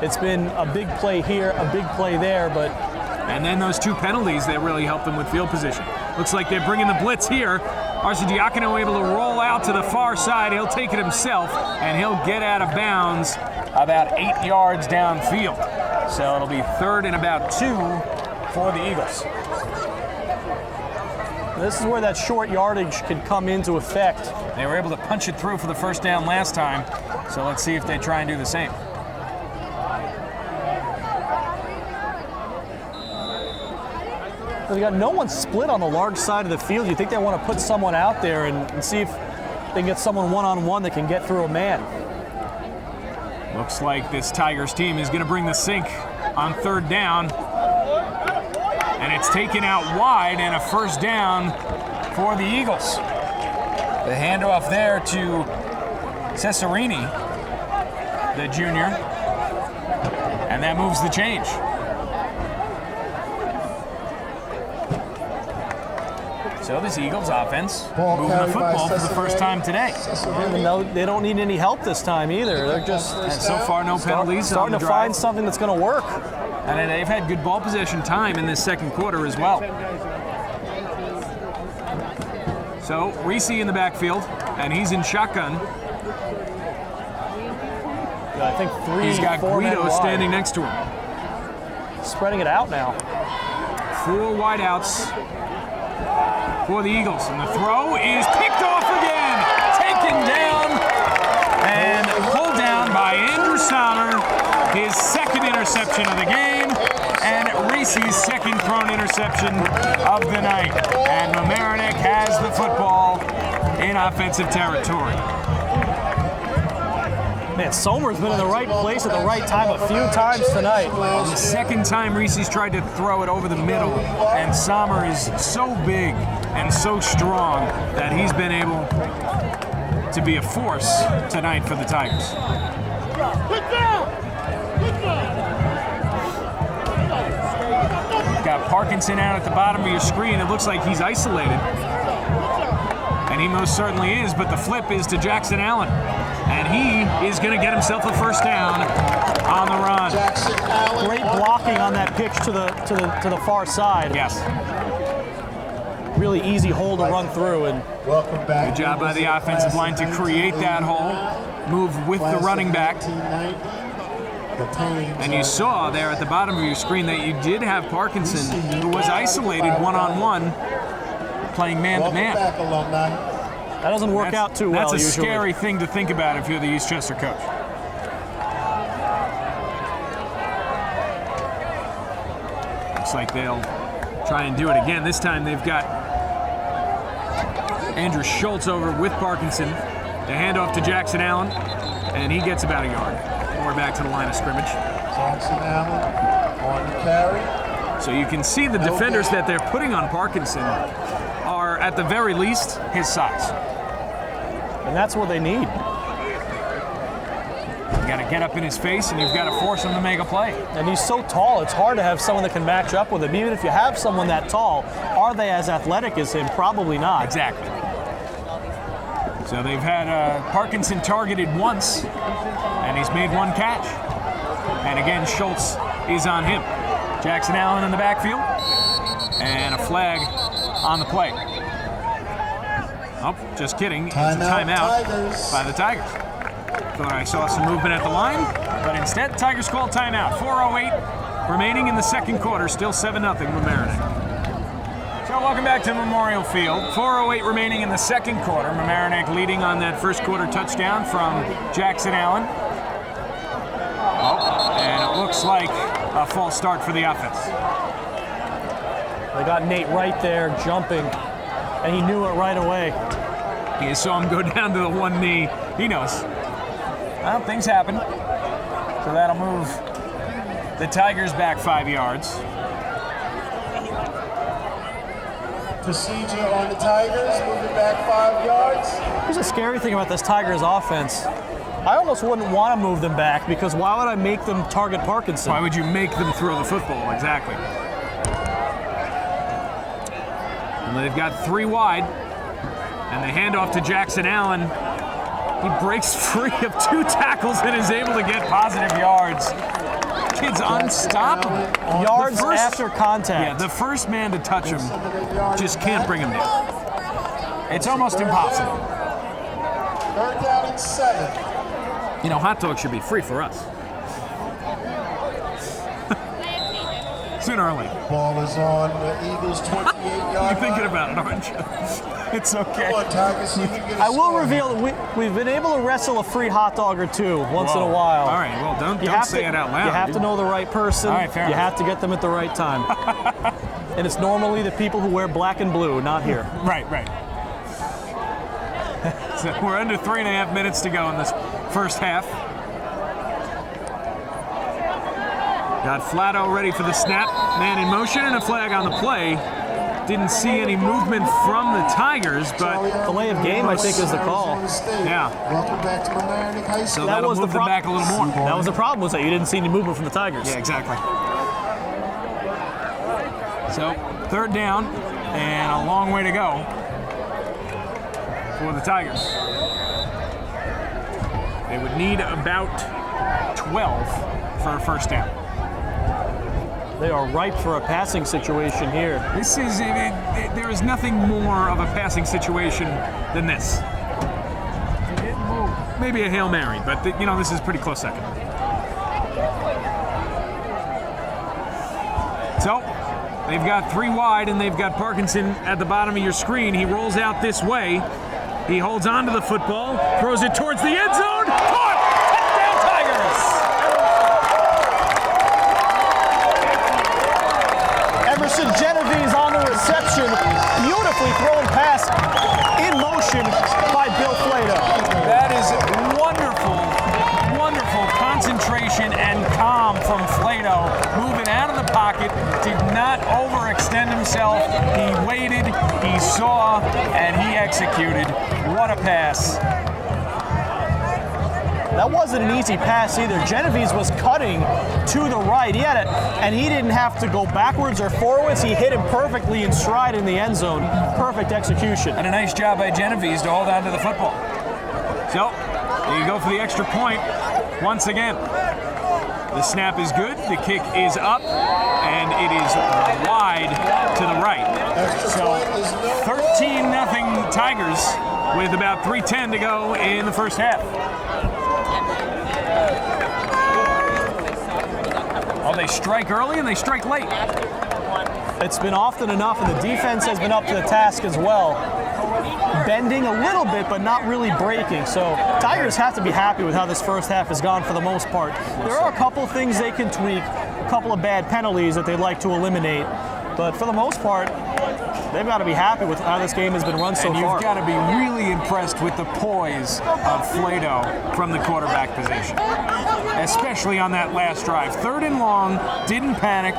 It's been a big play here, a big play there, but... And then those 2 penalties that really helped them with field position. Looks like they're bringing the blitz here. Arsidakino able to roll out to the far side. He'll take it himself, and he'll get out of bounds about 8 yards downfield. So it'll be 3rd and about 2 for the Eagles. This is where that short yardage could come into effect. They were able to punch it through for the first down last time, so let's see if they try and do the same. They got no one split on the large side of the field. You think they want to put someone out there and see if they can get someone one-on-one that can get through a man. Looks like this Tigers team is going to bring the sink on 3rd down. And it's taken out wide and a first down for the Eagles. The handoff there to Cesarini, the junior. And that moves the change. So this Eagles offense Ball moving the carried by football for the first time today. And no, they don't need any help this time either. They're just And so far, no penalties on starting the to drive. find something that's going to work. And they've had good ball possession time in this second quarter as well. So Reese in the backfield, and he's in shotgun. I think He's got 4 men Guido wide. standing next to him. Spreading it out now. 4 wideouts for the Eagles, and the throw is picked off again, taken down, and pulled down by Andrew Sommer, his second interception of the game, and Reese's second thrown interception of the night. And Mamaroneck has the football in offensive territory. Man, Sommer's been in the right place at the right time a few times tonight. The second time Reese's tried to throw it over the middle, and Sommer is so big and so strong that he's been able to be a force tonight for the Tigers. Got Parkinson out at the bottom of your screen. It looks like he's isolated. And he most certainly is, but the flip is to Jackson Allen. And he is going to get himself a first down on the run. Great blocking on that pitch to the far side. Yes. Really easy hole to run through, and Welcome back. Good job by the offensive line to create that hole. Move with the running back. And you saw there at the bottom of your screen that you did have Parkinson, who was isolated one-on-one, playing man-to-man. Back, alumni. that doesn't work out too well. That's a usually. scary thing to think about if you're the Eastchester coach. Looks like they'll try and do it again. This time they've got Andrew Schultz over with Parkinson. The handoff to Jackson Allen, and he gets about a yard. More back to the line of scrimmage. Jackson Allen on the carry. So you can see the defenders that they're putting on Parkinson are, at the very least, his size. And that's what they need. You got to get up in his face, and you've got to force him to make a play. And he's so tall, it's hard to have someone that can match up with him. Even if you have someone that tall, are they as athletic as him? Probably not. Exactly. So they've had Parkinson targeted once, and he's made 1 catch. And again, Schultz is on him. Jackson Allen in the backfield, and a flag on the play. Oh, just kidding. It's a timeout by the Tigers. Thought I saw some movement at the line, but instead, Tigers call timeout. 4:08 remaining in the second quarter, still 7-0 Mamaroneck. So welcome back to Memorial Field. 4:08 remaining in the second quarter. Mamaroneck leading on that first quarter touchdown from Jackson Allen. Oh, and it looks like a false start for the offense. They got Nate right there jumping, and he knew it right away. You saw him go down to the one knee. He knows. Well, things happen. So that'll move the Tigers back 5 yards. Procedure on the Tigers, moving back 5 yards. Here's the scary thing about this Tigers offense. I almost wouldn't want to move them back, because why would I make them target Parkinson? Why would you make them throw the football? Exactly. And they've got 3 wide. And the handoff to Jackson Allen. He breaks free of 2 tackles and is able to get positive yards. Kid's unstoppable. Yards after contact. Yeah, the first man to touch him just can't bring him down. It's almost impossible. 3rd down and 7. You know, hot dogs should be free for us. Sooner or later. Ball is on the Eagles' 28-yard You're thinking about it, aren't you? It's okay. Come on, Tigers, so you can get a I will score. reveal that we've been able to wrestle a free hot dog or two once in a Whoa. while. All right, well, don't say it out loud. You have to know the right person. All right, fair you enough. have to get them at the right time. And it's normally the people who wear black and blue, not here. Right. So we're under 3.5 minutes to go in this first half. Got Flatto ready for the snap. Man in motion and a flag on the play. Didn't see any movement from the Tigers, but Delay of game, I think, is the call. yeah. Welcome back to Mamaroneck High School. So that'll move them back a little more. That was the problem, was that you didn't see any movement from the Tigers. Yeah, exactly. So 3rd down, and a long way to go for the Tigers. They would need about 12 for a first down. They are ripe for a passing situation here. This is, there is nothing more of a passing situation than this. Maybe a Hail Mary, but this is a pretty close second. So, they've got 3 wide, and they've got Parkinson at the bottom of your screen. He rolls out this way. He holds on to the football, throws it towards the end zone. Caught! Emerson Genovese on the reception. Beautifully thrown pass in motion by Bill Flato. That is wonderful, wonderful concentration and calm from Flato. Moving out of the pocket, did not overextend himself. He waited, he saw, and he executed. What a pass. That wasn't an easy pass either. Genovese was cutting to the right. He had it, and he didn't have to go backwards or forwards. He hit him perfectly in stride in the end zone. Perfect execution. And a nice job by Genovese to hold on to the football. So, there you go for the extra point once again. The snap is good, the kick is up, and it is wide to the right. So, 13-0 Tigers with about 3:10 to go in the first half. Oh, they strike early and they strike late. It's been often enough, and the defense has been up to the task as well. Bending a little bit, but not really breaking. So Tigers have to be happy with how this first half has gone for the most part. There are a couple of things they can tweak, a couple of bad penalties that they'd like to eliminate. But for the most part, they've got to be happy with how this game has been run so far. And you've got to be really impressed with the poise of Flato from the quarterback position, especially on that last drive. 3rd and long, didn't panic,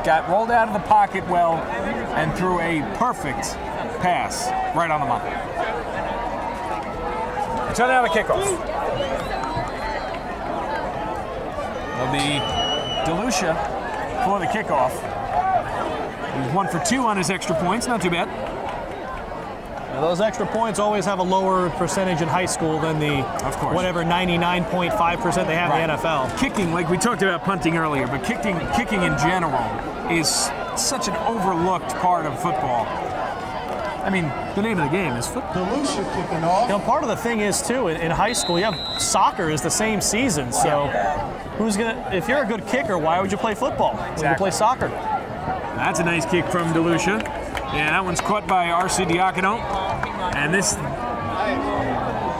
got rolled out of the pocket well, and threw a perfect pass right on the money. So now the kickoff. It'll be DeLucia for the kickoff. He's 1 for 2 on his extra points, not too bad. Now those extra points always have a lower percentage in high school than the, whatever, 99.5% they have in the NFL. Kicking, like we talked about punting earlier, but kicking in general is such an overlooked part of football. I mean, the name of the game is football. DeLucia kicking off. Part of the thing is, too, in high school, you have soccer is the same season. So who's going to, if you're a good kicker, why would you play football? Exactly. You play soccer. That's a nice kick from DeLucia. Yeah, that one's caught by R.C. Diacono. And this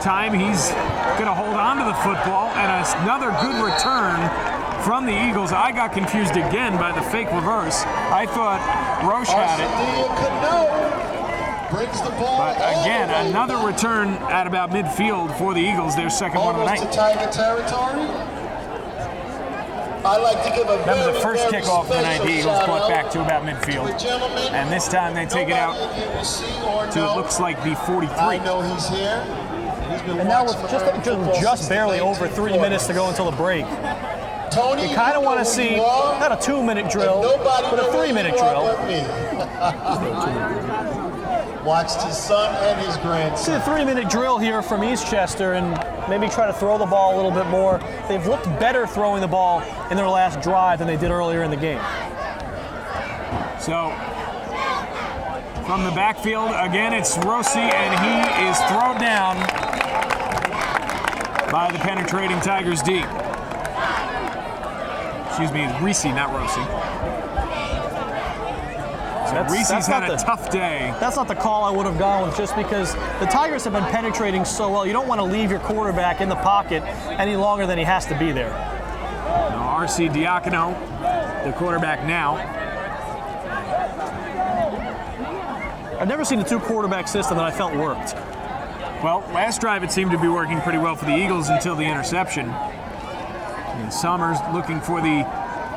time he's going to hold on to the football, and another good return from the Eagles. I got confused again by the fake reverse. I thought Roche had it. Brings the ball. But again, another return at about midfield for the Eagles. Their second one of the night. Almost to Tiger territory. I like to give a Remember the first kickoff of the night, the Eagles brought back to about midfield. And this time they take it out to it looks like the 43. I know he's here. And now with just barely over 3 minutes to go until the break. Tony, you kind of want to see not a 2-minute drill, but a 3-minute drill. Watched his son and his grandson. See a 3-minute drill here from Eastchester and maybe try to throw the ball a little bit more. They've looked better throwing the ball in their last drive than they did earlier in the game. So, from the backfield, again, it's Rossi, and he is thrown down by the penetrating Tigers D. Excuse me, it's Reese, not Rossi. So Reese's had a tough day. That's not the call I would have gone with, just because the Tigers have been penetrating so well. You don't want to leave your quarterback in the pocket any longer than he has to be there. Now R.C. Diacono, the quarterback now. I've never seen a 2-quarterback system that I felt worked. Well, last drive it seemed to be working pretty well for the Eagles until the interception. And Sommer's looking for the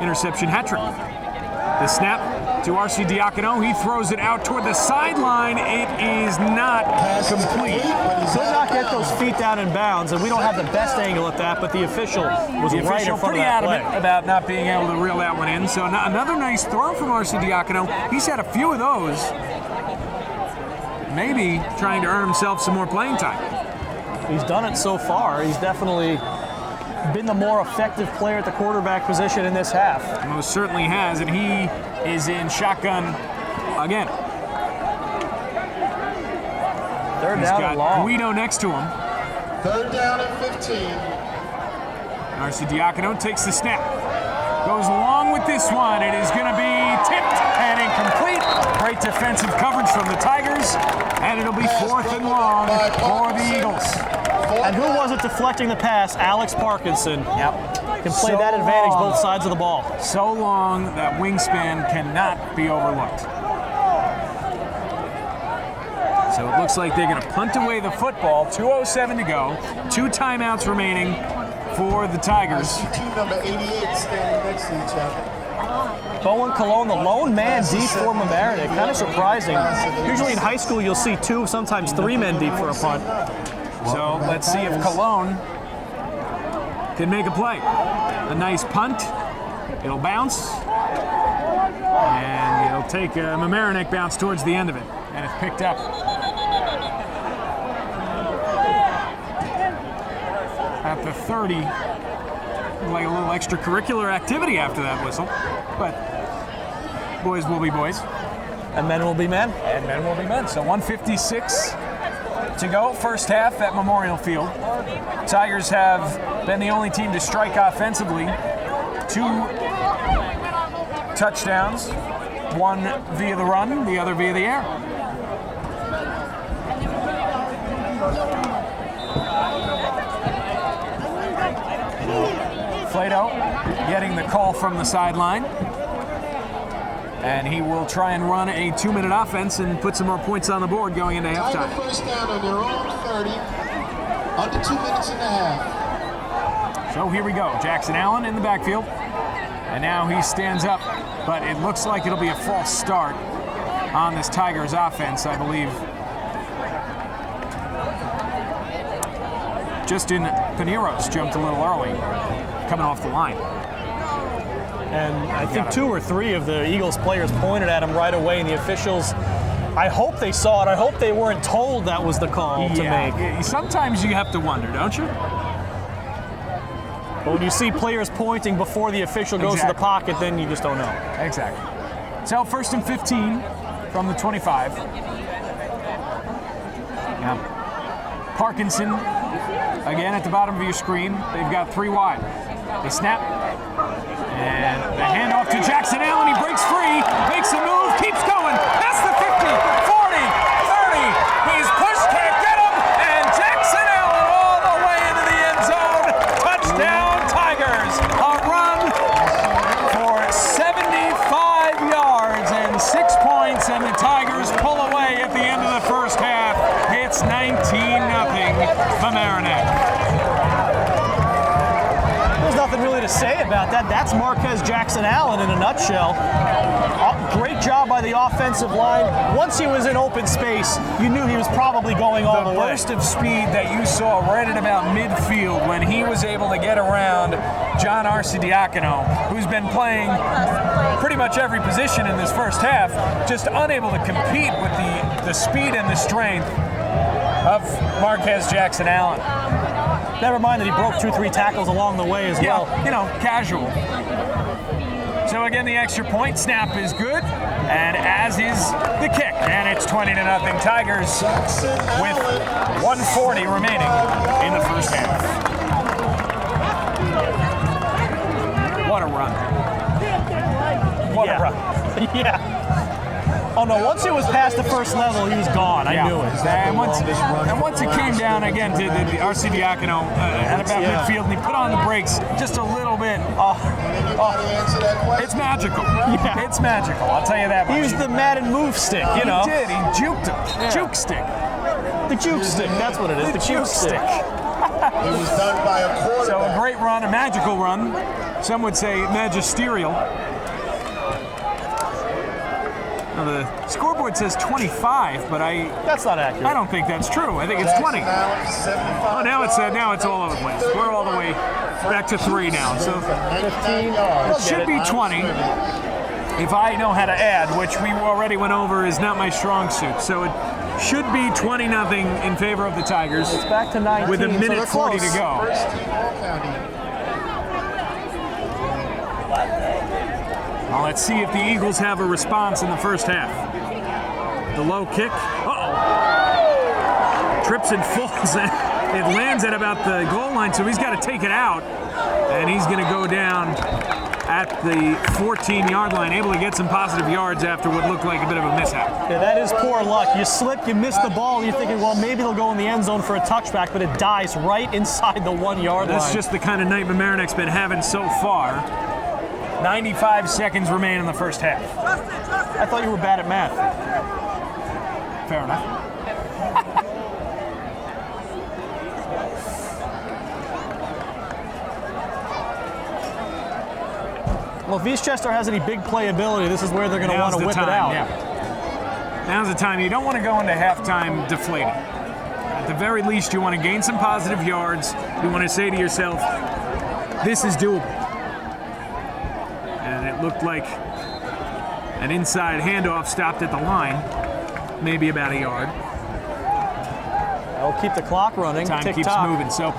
interception hat trick. The snap. to Arcidiacono. He throws it out toward the sideline. It is not complete. Could not get those feet down in bounds, and we don't have the best angle at that, but the official was right in front pretty of that adamant play. about not being able to reel that one in. So another nice throw from Arcidiacono. He's had a few of those. Maybe trying to earn himself some more playing time. He's done it so far. He's definitely been the more effective player at the quarterback position in this half. Most certainly has, and he is in shotgun again. Third He's down got and long. Guido next to him. 3rd down and 15. Arcidiacono takes the snap. Goes along with this one. It is going to be tipped and incomplete. Great defensive coverage from the Tigers, and it'll be 4th and long for the Eagles. And who was it deflecting the pass? Alex Parkinson. Yep. Can play that advantage both sides of the ball. So long that wingspan cannot be overlooked. So it looks like they're going to punt away the football. 2:07 to go. 2 timeouts remaining for the Tigers. Two number 88 standing next to each other. Bowen Cologne, the lone man deep for Mamaroneck. Kind of surprising. Usually in high school you'll see 2, sometimes 3 men deep for a punt. So let's see if Cologne can make a play. A nice punt. It'll bounce. And it'll take a Mamaroneck bounce towards the end of it. And it's picked up. At the 30. Like a little extracurricular activity after that whistle. But boys will be boys. And men will be men. And men will be men. So 1:56 to go, first half at Memorial Field. Tigers have been the only team to strike offensively. 2 touchdowns, one via the run, the other via the air. Flato getting the call from the sideline. And he will try and run a 2-minute offense and put some more points on the board going into halftime. Tiger first down on their own 30, under 2 minutes and a half. So here we go. Jackson Allen in the backfield. And now he stands up, but it looks like it'll be a false start on this Tigers offense, I believe. Justin Pineros jumped a little early, coming off the line. And I think 2 or 3 of the Eagles players pointed at him right away, and the officials, I hope they saw it. I hope they weren't told that was the call to make. Sometimes you have to wonder, don't you? But when you see players pointing before the official goes to the pocket, then you just don't know. Exactly. So 1st and 15 from the 25. Yeah. Parkinson, again at the bottom of your screen. They've got 3 wide. They snap. And the handoff to Jackson Allen. He breaks free, makes a move, keeps going. That's the 50, 40, 30. He's pushed, can't get him. And Jackson Allen all the way into the end zone. Touchdown, Tigers. A run for 75 yards and 6 points. And the Tigers pull away at the end of the first half. It's 19-0 Mamaroneck. Nothing really to say about that. That's Marquez Jackson Allen in a nutshell. Great job by the offensive line. Once he was in open space, you knew he was probably going all the way. The burst of speed that you saw right at about midfield when he was able to get around John Arcidiacono, who's been playing pretty much every position in this first half, just unable to compete with the speed and the strength of Marquez Jackson Allen. Never mind that he broke 2-3 tackles along the way as well. Casual. So again, the extra point snap is good, and as is the kick. And it's 20-0 Tigers with 1:40 remaining in the first half. What a run. What a run. Yeah. Oh no, once it was past the first level, he was gone. I knew it. And once it came down again to the Arcidiacono at about midfield, and he put on the brakes just a little bit. It's magical. Yeah. It's magical, I'll tell you that much. He used the Madden move stick, He did. He juked him. Yeah. Juke stick. The juke stick, that's what it is. The juke stick. It was done by a quarterback. So a great run, a magical run. Some would say magisterial. Now the scoreboard says 25, but That's not accurate. I don't think that's true. I think it's 20. Oh, now it's all over the place. We're all the way back to 3 now. So 15. it should be 20 if I know how to add, which we already went over is not my strong suit. So it should be 20-0 in favor of the Tigers. It's back to 19. With a so minute they're 40 to close. go. Well, let's see if the Eagles have a response in the first half. The low kick. Uh-oh. Trips and falls. It lands at about the goal line, so he's got to take it out. And he's going to go down at the 14-yard line, able to get some positive yards after what looked like a bit of a mishap. Yeah, that is poor luck. You slip, you miss the ball, and you're thinking, well, maybe they'll go in the end zone for a touchback, but it dies right inside the 1-yard line. That's just the kind of night Mamaroneck's been having so far. 95 seconds remain in the first half. I thought you were bad at math. Fair enough. Well, if Eastchester has any big playability, this is where they're going to want to whip it out. Yeah. Now's the time. You don't want to go into halftime deflated. At the very least, you want to gain some positive yards. You want to say to yourself, this is doable. And it looked like an inside handoff stopped at the line, maybe about a yard. I'll keep the clock running. Time keeps moving. So,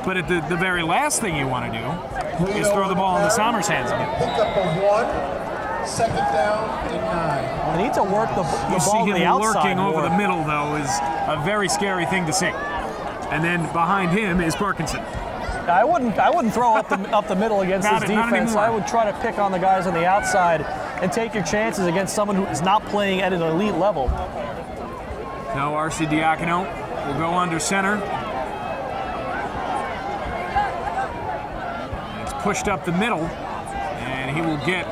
but at the very last thing you want to do is throw the ball into Sommer's hands again. Pick up a 1, second down and 9. They need to work the You see ball to him the outside lurking more. over the middle, though, is a very scary thing to see. And then behind him is Parkinson. I wouldn't throw up the middle against this Not defense. anymore. I would try to pick on the guys on the outside and take your chances against someone who is not playing at an elite level. Now R.C. Diacono will go under center. It's pushed up the middle, and he will get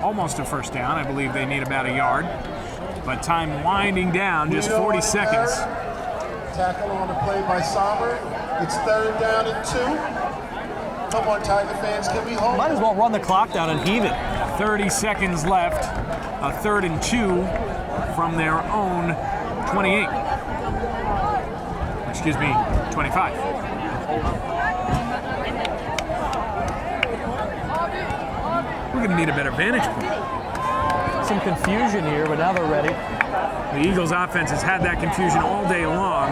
almost a first down. I believe they need about a yard. But time winding down, just 40 seconds. Tackle on the play by Sommer. It's 3rd down and 2. Come on, Tiger fans, can we hold? Might as well run the clock down and heave it. 30 seconds left. A 3rd and 2 from their own 28. Excuse me, 25. We're going to need a better vantage point. Some confusion here, but now they're ready. The Eagles' offense has had that confusion all day long.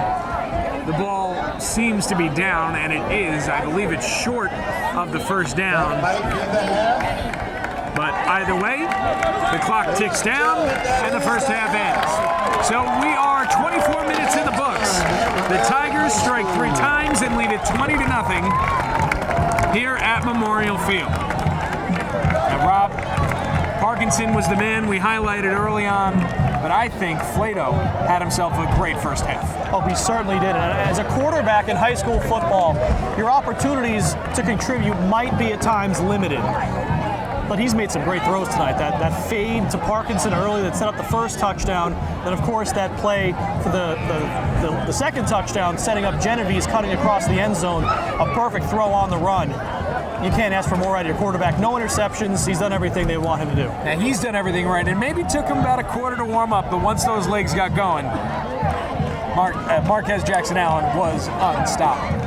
The ball seems to be down, and it is. I believe it's short of the first down. Might be the half. But either way, the clock ticks down, and the first half ends. So we are 24 minutes in the books. The Tigers strike 3 times and lead it 20-0 here at Memorial Field. Now, Rob, Parkinson was the man we highlighted early on, but I think Flato had himself a great first half. Oh, he certainly did. And as a quarterback in high school football, your opportunities to contribute might be at times limited. But he's made some great throws tonight. That fade to Parkinson early that set up the first touchdown. Then, of course, that play for the second touchdown, setting up Genovese cutting across the end zone. A perfect throw on the run. You can't ask for more out of your quarterback. No interceptions. He's done everything they want him to do. And he's done everything right. It maybe took him about a quarter to warm up, but once those legs got going, Marquez Jackson Allen was unstoppable.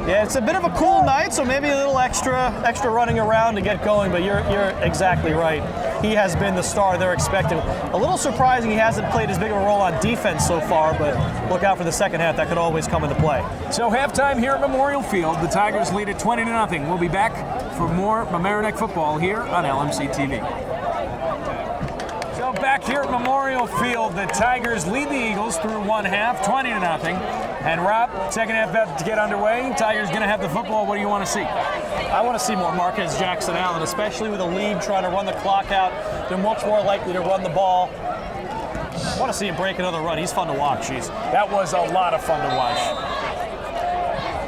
Yeah, it's a bit of a cool night, so maybe a little extra running around to get going, but you're exactly right. He has been the star they're expecting. A little surprising he hasn't played as big of a role on defense so far, but look out for the second half. That could always come into play. So halftime here at Memorial Field, the Tigers lead it 20-0. We'll be back for more Mamaroneck football here on LMC-TV. So back here at Memorial Field, the Tigers lead the Eagles through one half, 20-0. And Rob, second half about to get underway. Tigers going to have the football. What do you want to see? I want to see more Marquez Jackson Allen, especially with a lead trying to run the clock out. They're much more likely to run the ball. I want to see him break another run. He's fun to watch. Jeez. That was a lot of fun to watch.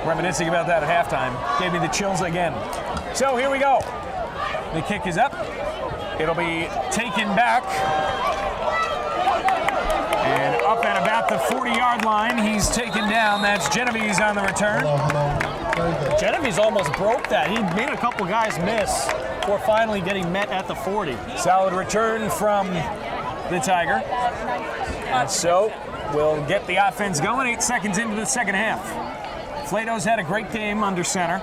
Reminiscing about that at halftime gave me the chills again. So here we go. The kick is up. It'll be taken back. And up at about the 40-yard line, he's taken down. That's Genovese on the return. Genovese almost broke that. He made a couple guys miss. before finally getting met at the 40. Solid return from the Tiger. And so we'll get the offense going 8 seconds into the second half. Flato's had a great game under center.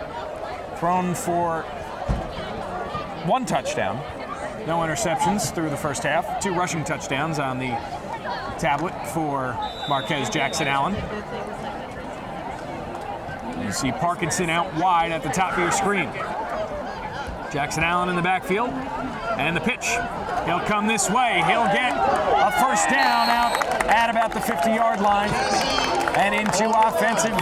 Thrown for 1 touchdown. No interceptions through the first half. 2 rushing touchdowns on the tablet for Marquez Jackson Allen. You see Parkinson out wide at the top of your screen. Jackson Allen in the backfield. And the pitch. He'll come this way. He'll get a first down out at about the 50-yard line and into offensive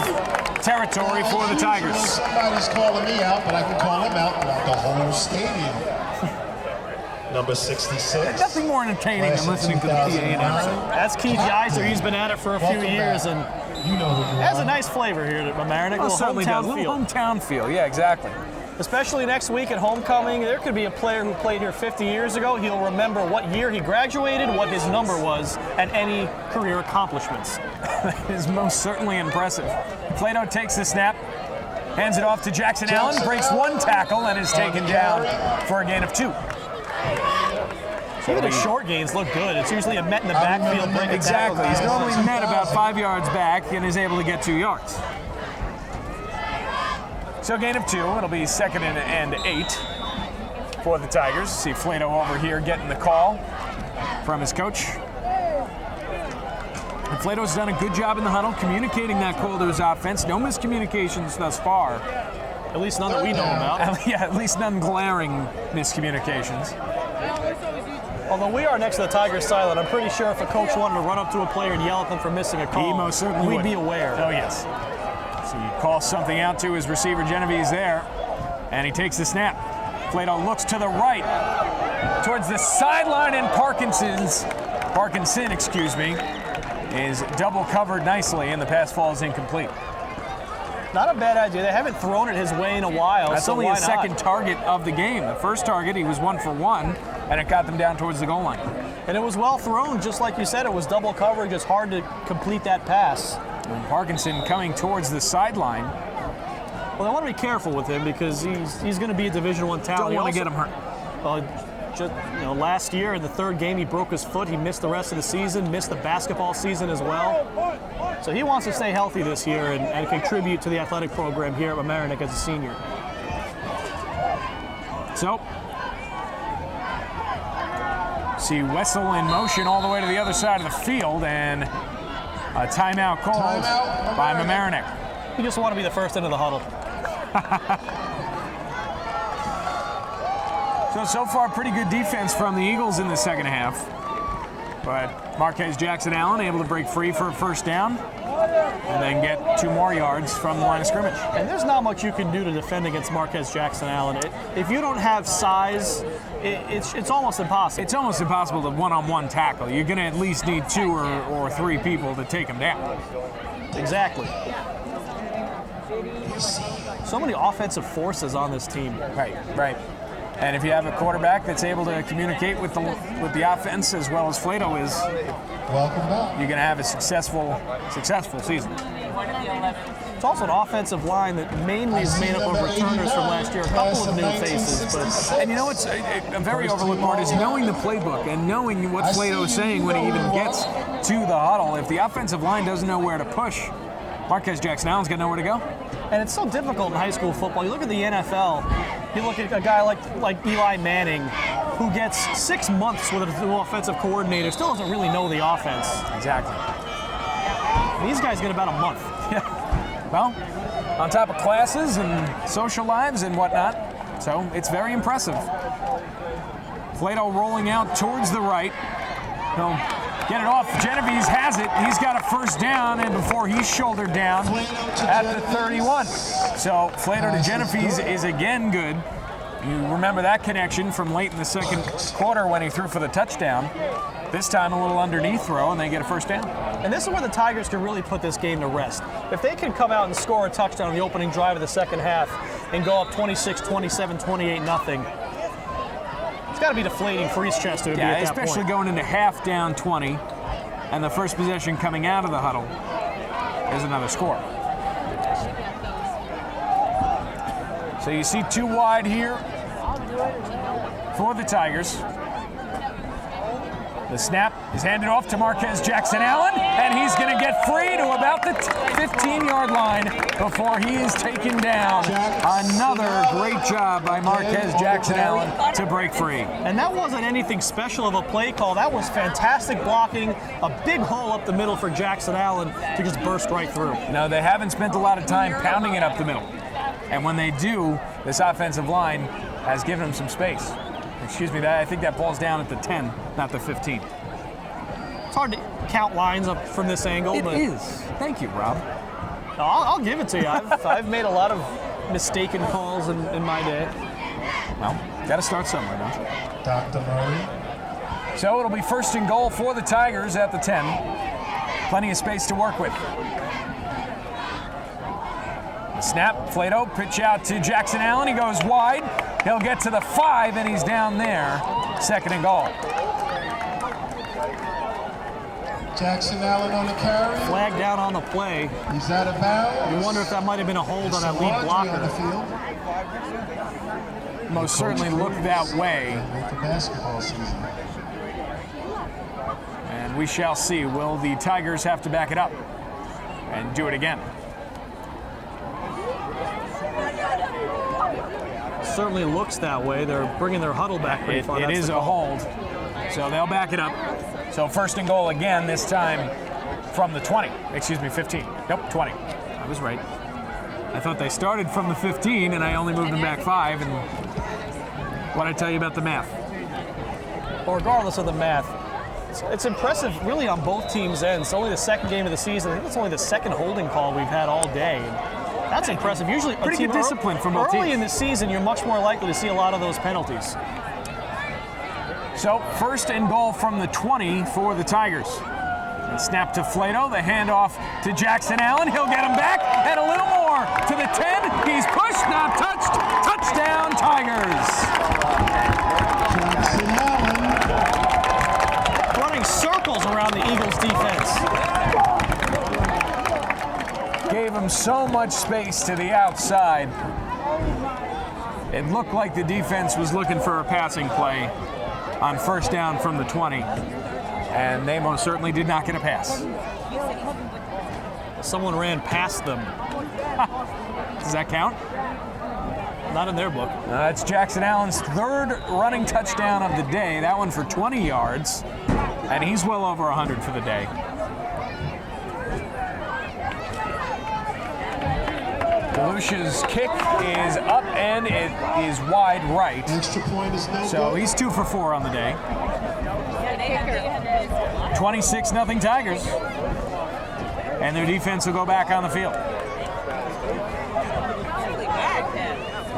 territory for the Tigers. Somebody's calling me out, but I can call him out throughout the whole stadium. Number 66. Nothing more entertaining than listening to the PA announcer. That's Keith Geiser. He's been at it for a few years, and You know who you has a are. nice flavor here at Mamaroneck. Oh, certainly does. A little hometown feel. Yeah, exactly. Especially next week at homecoming, there could be a player who played here 50 years ago. He'll remember what year he graduated, what his number was, and any career accomplishments. That is most certainly impressive. Flato takes the snap, hands it off to Jackson Allen, breaks 1 tackle, and is taken down for a gain of 2. Even the short gains look good. It's usually a met in the backfield. Exactly. He's normally met about 5 yards back and is able to get 2 yards. So gain of 2. It'll be 2nd and 8 for the Tigers. See Flato over here getting the call from his coach. And Flato's done a good job in the huddle communicating that call to his offense. No miscommunications thus far. At least none that we know about. Yeah, at least none glaring miscommunications. Although we are next to the Tigers silent, I'm pretty sure if a coach wanted to run up to a player and yell at them for missing a call, he most certainly we'd would be aware. Oh, yes. So he calls something out to his receiver, Genovese, there, and he takes the snap. Flato looks to the right, towards the sideline, and Parkinson, is double covered nicely, and the pass falls incomplete. Not a bad idea. They haven't thrown it his way in a while. That's so only his second target of the game. The first target, he was 1 for 1, and it got them down towards the goal line. And it was well thrown, just like you said. It was double coverage. It's hard to complete that pass. And Parkinson coming towards the sideline. Well, they want to be careful with him because he's going to be a Division I talent. Don't want to get him hurt. Last year in the 3rd game, he broke his foot. He missed the rest of the season, missed the basketball season as well. So he wants to stay healthy this year and contribute to the athletic program here at Mamaroneck as a senior. So, see Wessel in motion all the way to the other side of the field, and a timeout called by Mamaroneck. You just want to be the first into the huddle. So far, pretty good defense from the Eagles in the second half. But Marquez Jackson Allen able to break free for a first down and then get 2 more yards from the line of scrimmage. And there's not much you can do to defend against Marquez Jackson Allen. If you don't have size, it's almost impossible. It's almost impossible to one-on-one tackle. You're going to at least need 2 or 3 people to take him down. Exactly. So many offensive forces on this team. Right. And if you have a quarterback that's able to communicate with the offense as well as Flato is, Welcome back. you're going to have a successful season. It's also an offensive line that mainly is made up of returners from last year, a couple of new faces. And you know what's a very overlooked part is knowing the playbook and knowing what Flato is saying when he even gets to the huddle. If the offensive line doesn't know where to push, Marquez Jackson Allen's got nowhere to go. And it's so difficult in high school football. You look at the NFL, you look at a guy like Eli Manning, who gets 6 months with an offensive coordinator, still doesn't really know the offense. Exactly. These guys get about a month. Yeah. Well, on top of classes and social lives and whatnot, so it's very impressive. Flato rolling out towards the right. He'll get it off. Genovese has it. He's got a first down, and before he's shouldered down at the 31. So Flato to Genovese is again good. You remember that connection from late in the second quarter when he threw for the touchdown. This time a little underneath throw, and they get a first down. And this is where the Tigers can really put this game to rest. If they can come out and score a touchdown on the opening drive of the second half and go up 26, 27, 28, nothing, it's got to be deflating for Eastchester to be at that especially point. going into half down 20, and the first possession coming out of the huddle is another score. So you see 2 wide here for the Tigers. The snap is handed off to Marquez Jackson Allen, and he's going to get free to about the 15-yard line before he is taken down. Another great job by Marquez Jackson Allen to break free. And that wasn't anything special of a play call. That was fantastic blocking, a big hole up the middle for Jackson Allen to just burst right through. No, they haven't spent a lot of time pounding it up the middle. And when they do, this offensive line has given them some space. Excuse me, I think that ball's down at the 10, not the 15. It's hard to count lines up from this angle. It but is. Thank you, Rob. I'll give it to you. I've made a lot of mistaken calls in my day. Well, got to start somewhere, don't you? Dr. Murray. So it'll be 1st and goal for the Tigers at the 10. Plenty of space to work with. The snap, Flato, pitch out to Jackson Allen. He goes wide. He'll get to the 5, and he's down there. 2nd and goal. Jackson Allen on the carry. Flag down on the play. He's out of bounds. You wonder if that might have been a hold on that lead On the blocker. field. Most certainly looked that way. With the basketball season. And we shall see. Will the Tigers have to back it up and do it again? Certainly looks that way. They're bringing their huddle back pretty far. It That's is the a call. hold. So they'll back it up. So 1st and goal again, this time from the 20. Excuse me, 15. Nope, 20. I was right. I thought they started from the 15, and I only moved them back 5. And what I tell you about the math? Well, regardless of the math, it's impressive really on both teams' ends. It's only the 2nd game of the season. I think it's only the 2nd holding call we've had all day. That's impressive. Usually, Pretty good discipline from both early teams. in the season, you're much more likely to see a lot of those penalties. So 1st and goal from the 20 for the Tigers. The snap to Flato, the handoff to Jackson Allen. He'll get him back, and a little more to the 10. He's pushed, not touched. Touchdown, Tigers. Jackson Allen. Running circles around the Eagles' defense. Gave him so much space to the outside. It looked like the defense was looking for a passing play on 1st down from the 20, and they most certainly did not get a pass. Someone ran past them. Does that count? Not in their book. That's Jackson Allen's 3rd running touchdown of the day, that one for 20 yards, and he's well over 100 for the day. Alusia's kick is up, and it is wide right. Extra point is no So good. he's 2 for 4 on the day. 26-0 Tigers. And their defense will go back on the field.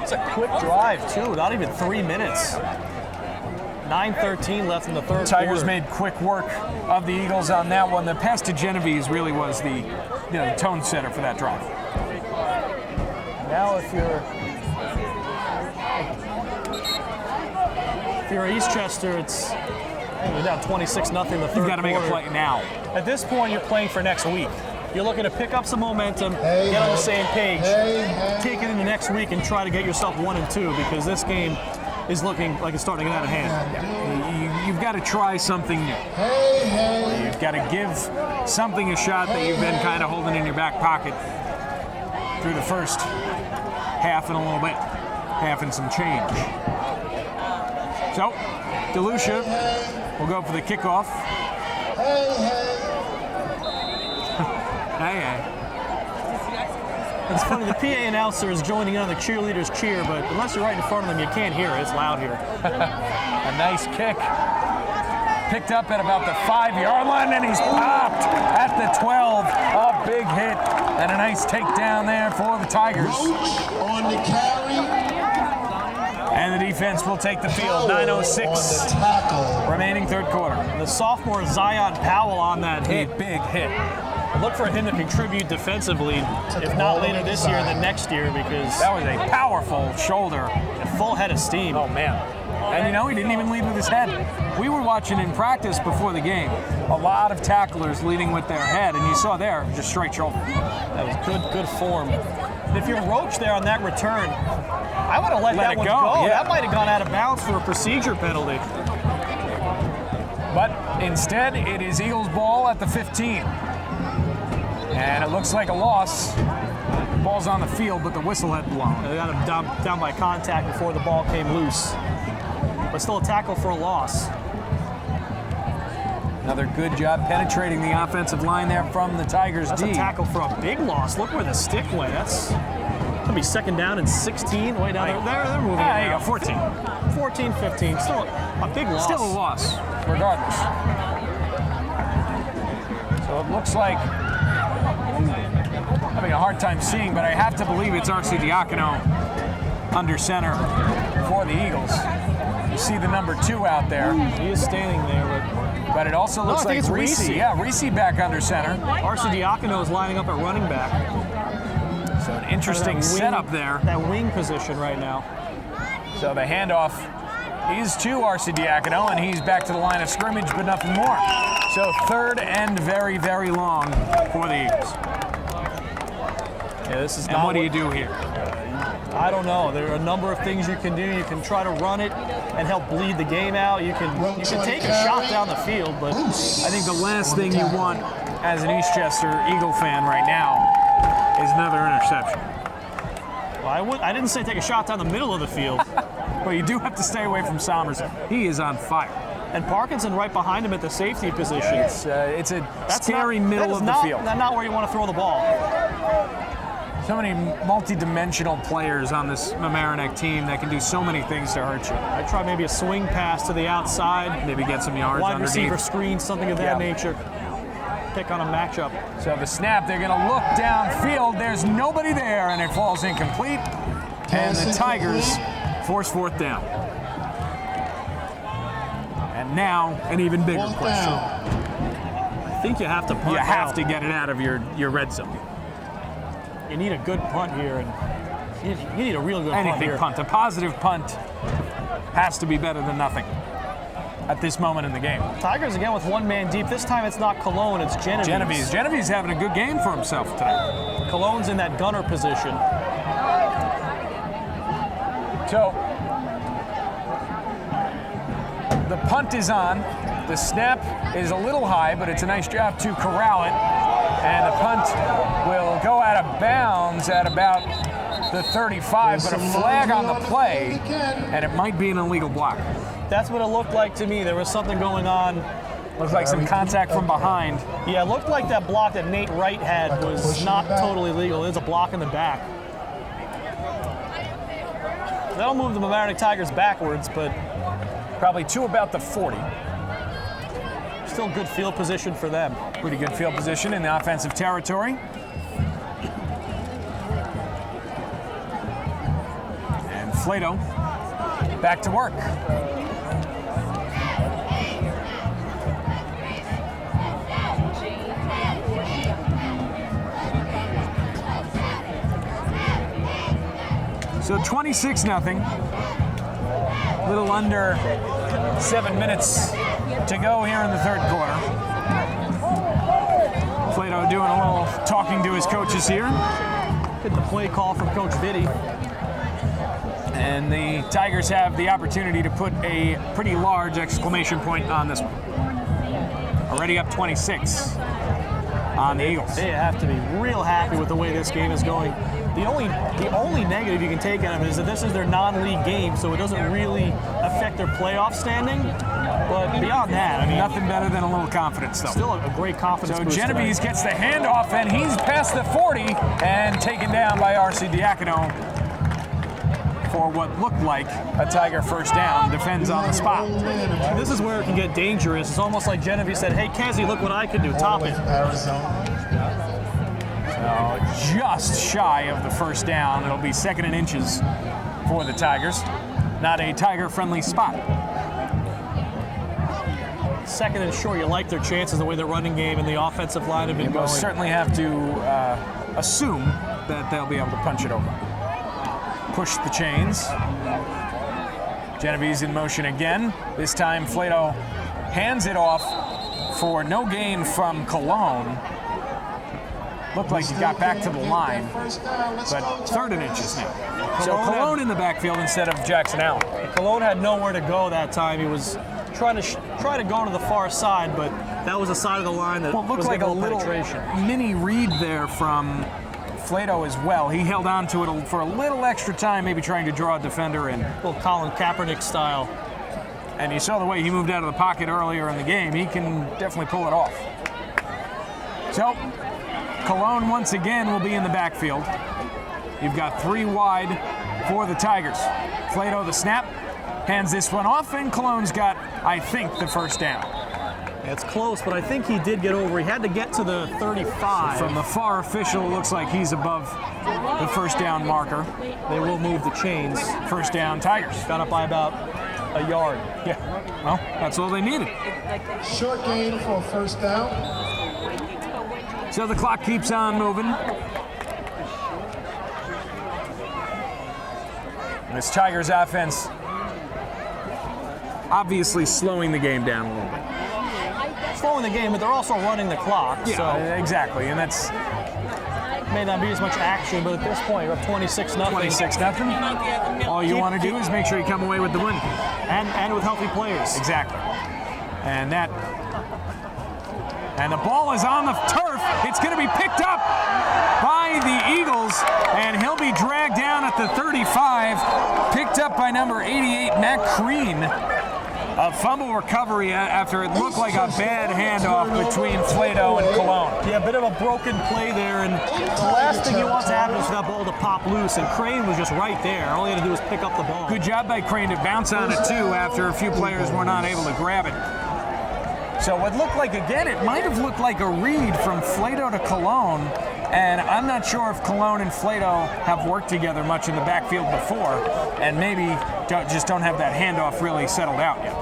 It's a quick drive, too. Not even 3 minutes. 9:13 left in the 3rd Tigers quarter. made quick work of the Eagles on that one. The pass to Genovese really was the tone setter for that drive. Now if you're Eastchester, you're down 26-0 in the 3rd quarter. You've got to make a play now. At this point, you're playing for next week. You're looking to pick up some momentum, get on the same page, take it into next week, and try to get yourself 1-2 because this game is looking like it's starting to get out of hand. You've got to try something new. You've got to give something a shot that you've been kind of holding in your back pocket through the first half and a little bit, half and some change. So, Alusia will go for the kickoff. Hey. It's funny, the PA announcer is joining in on the cheerleaders cheer, but unless you're right in front of them, you can't hear it. It's loud here. A nice kick. Picked up at about the 5-yard line, and he's popped at the 12. A big hit and a nice takedown there for the Tigers. Roach on the carry. And the defense will take the field. On 9:06 the tackle. remaining 3rd quarter. The sophomore Zion Powell on that hit. A big hit. Look for him to contribute defensively, if not later this year, then next year, because That was a powerful shoulder. a full head of steam. Oh, man. And he didn't even lead with his head. We were watching in practice before the game. A lot of tacklers leading with their head, and you saw there, just straight shoulder. That was good form. And if you're Roach there on that return, I would have let that one go. Yeah. That might have gone out of bounds for a procedure penalty. But instead, it is Eagles ball at the 15. And it looks like a loss. Ball's on the field, but the whistle had blown. They got him down by contact before the ball came loose. But still a tackle for a loss. Another good job penetrating the offensive line there from the Tigers That's D. a tackle for a big loss. Look where the stick went. That's going to be 2nd down and 16. Wait, now they're moving. There you go, 14. 14, 15. Still a big loss. Still a loss, regardless. So it looks like, having a hard time seeing, but I have to believe it's R.C. Diacono under center for the Eagles. You see the number 2 out there. He is standing there, but it also looks I think like it's Reese. Reese. Yeah, Reese back under center. R.C. Diacono is lining up at running back. So an interesting setup there. That wing position right now. So the handoff is to R.C. Diacono, and he's back to the line of scrimmage, but nothing more. So 3rd and very, very long for the Eagles. Yeah, this is And not what do you do here? I don't know. There are a number of things you can do. You can try to run it and help bleed the game out. You can take a shot down the field, but I think the last thing you want as an Eastchester Eagle fan right now is another interception. well, I didn't say take a shot down the middle of the field. Well, you do have to stay away from Sommers. He is on fire. And Parkinson right behind him at the safety position. It's a scary middle of the field. That's not where you want to throw the ball. So many multi-dimensional players on this Mamaroneck team that can do so many things to hurt you. I try maybe a swing pass to the outside. Maybe get some yards Wide underneath. receiver screen, something of that nature. Pick on a matchup. So the snap, they're going to look downfield. There's nobody there, and it falls incomplete. And the Tigers force 4th down. And now, an even bigger question. I think you have to punt. You have to get it out of your red zone. You need a good punt here, and you need a real good punt Anything here. punt. A positive punt has to be better than nothing at this moment in the game. Tigers again with 1 man deep. This time it's not Cologne, it's Genovese. Genevieve having a good game for himself tonight. Cologne's in that gunner position. So the punt is on. The snap is a little high, but it's a nice job to corral it. And the punt will go out of bounds at about the 35, but a flag on the play, and it might be an illegal block. That's what it looked like to me. There was something going on. Looks like some contact from behind. Yeah, it looked like that block that Nate Wright had was not totally legal. There's a block in the back. That'll move the Mamaroneck Tigers backwards, but Probably to about the 40. still good field position for them. Pretty good field position in the offensive territory. And Flato back to work. So 26-0. Little under 7 minutes to go here in the 3rd quarter. Flato doing a little talking to his coaches here. Get the play call from Coach Vitti. And the Tigers have the opportunity to put a pretty large exclamation point on this one. Already up 26 on the Eagles. They have to be real happy with the way this game is going. The only negative you can take out of it is that this is their non-league game, so it doesn't really affect their playoff standing. But beyond that, I mean, Nothing better than a little confidence, though. still a great confidence So boost Genovese tonight. gets the handoff, and he's past the 40 and taken down by R.C. Diacono for what looked like a Tiger first down. Defends on the spot. This is where it can get dangerous. It's almost like Genovese said, hey, Kezi, look what I can do. Top it. Just shy of the first down. It'll be 2nd and inches for the Tigers. Not a Tiger-friendly spot. 2nd and short, you like their chances, the way their running game and the offensive line have been You going. most certainly have to assume that they'll be able to punch it over. Push the chains. Genovese in motion again. This time Flato hands it off for no gain from Cologne. Looked like he got back to the line, but 3rd and inches now. So Cologne in the backfield instead of Jackson Allen. Cologne had nowhere to go that time. He was trying to go to the far side, but that was the side of the line that Looked was like a little penetration. mini read there from Flato as well. He held on to it for a little extra time, maybe trying to draw a defender in. Little Colin Kaepernick style. And you saw the way he moved out of the pocket earlier in the game. He can definitely pull it off. So, Cologne once again will be in the backfield. You've got 3 wide for the Tigers. Flato the snap, hands this one off, and Cologne's got, I think, the first down. It's close, but I think he did get over. He had to get to the 35. From the far official, it looks like he's above the first down marker. They will move the chains. First down, Tigers. Got up by about a yard. Yeah, well, that's all they needed. Short gain for a first down. So the clock keeps on moving. This Tigers offense obviously slowing the game down a little bit. Slowing the game, but they're also running the clock. Yeah, so exactly, and that's may not be as much action, but at this point, you're up 26-0. 26-0. All you want to do is make sure you come away with the win. And with healthy players. Exactly. And the ball is on the turf. It's going to be picked up by the Eagles, and he'll be dragged down at the 35. Picked up by number 88, Matt Crean. A fumble recovery after it looked like a bad handoff between Flato and Cologne. Yeah, a bit of a broken play there, and the last thing you want to happen is for that ball to pop loose, and Crane was just right there. All he had to do was pick up the ball. Good job by Crane to bounce on it, too, after a few players were not able to grab it. So what looked like, again, it might have looked like a read from Flato to Cologne, and I'm not sure if Cologne and Flato have worked together much in the backfield before, and maybe just don't have that handoff really settled out yet.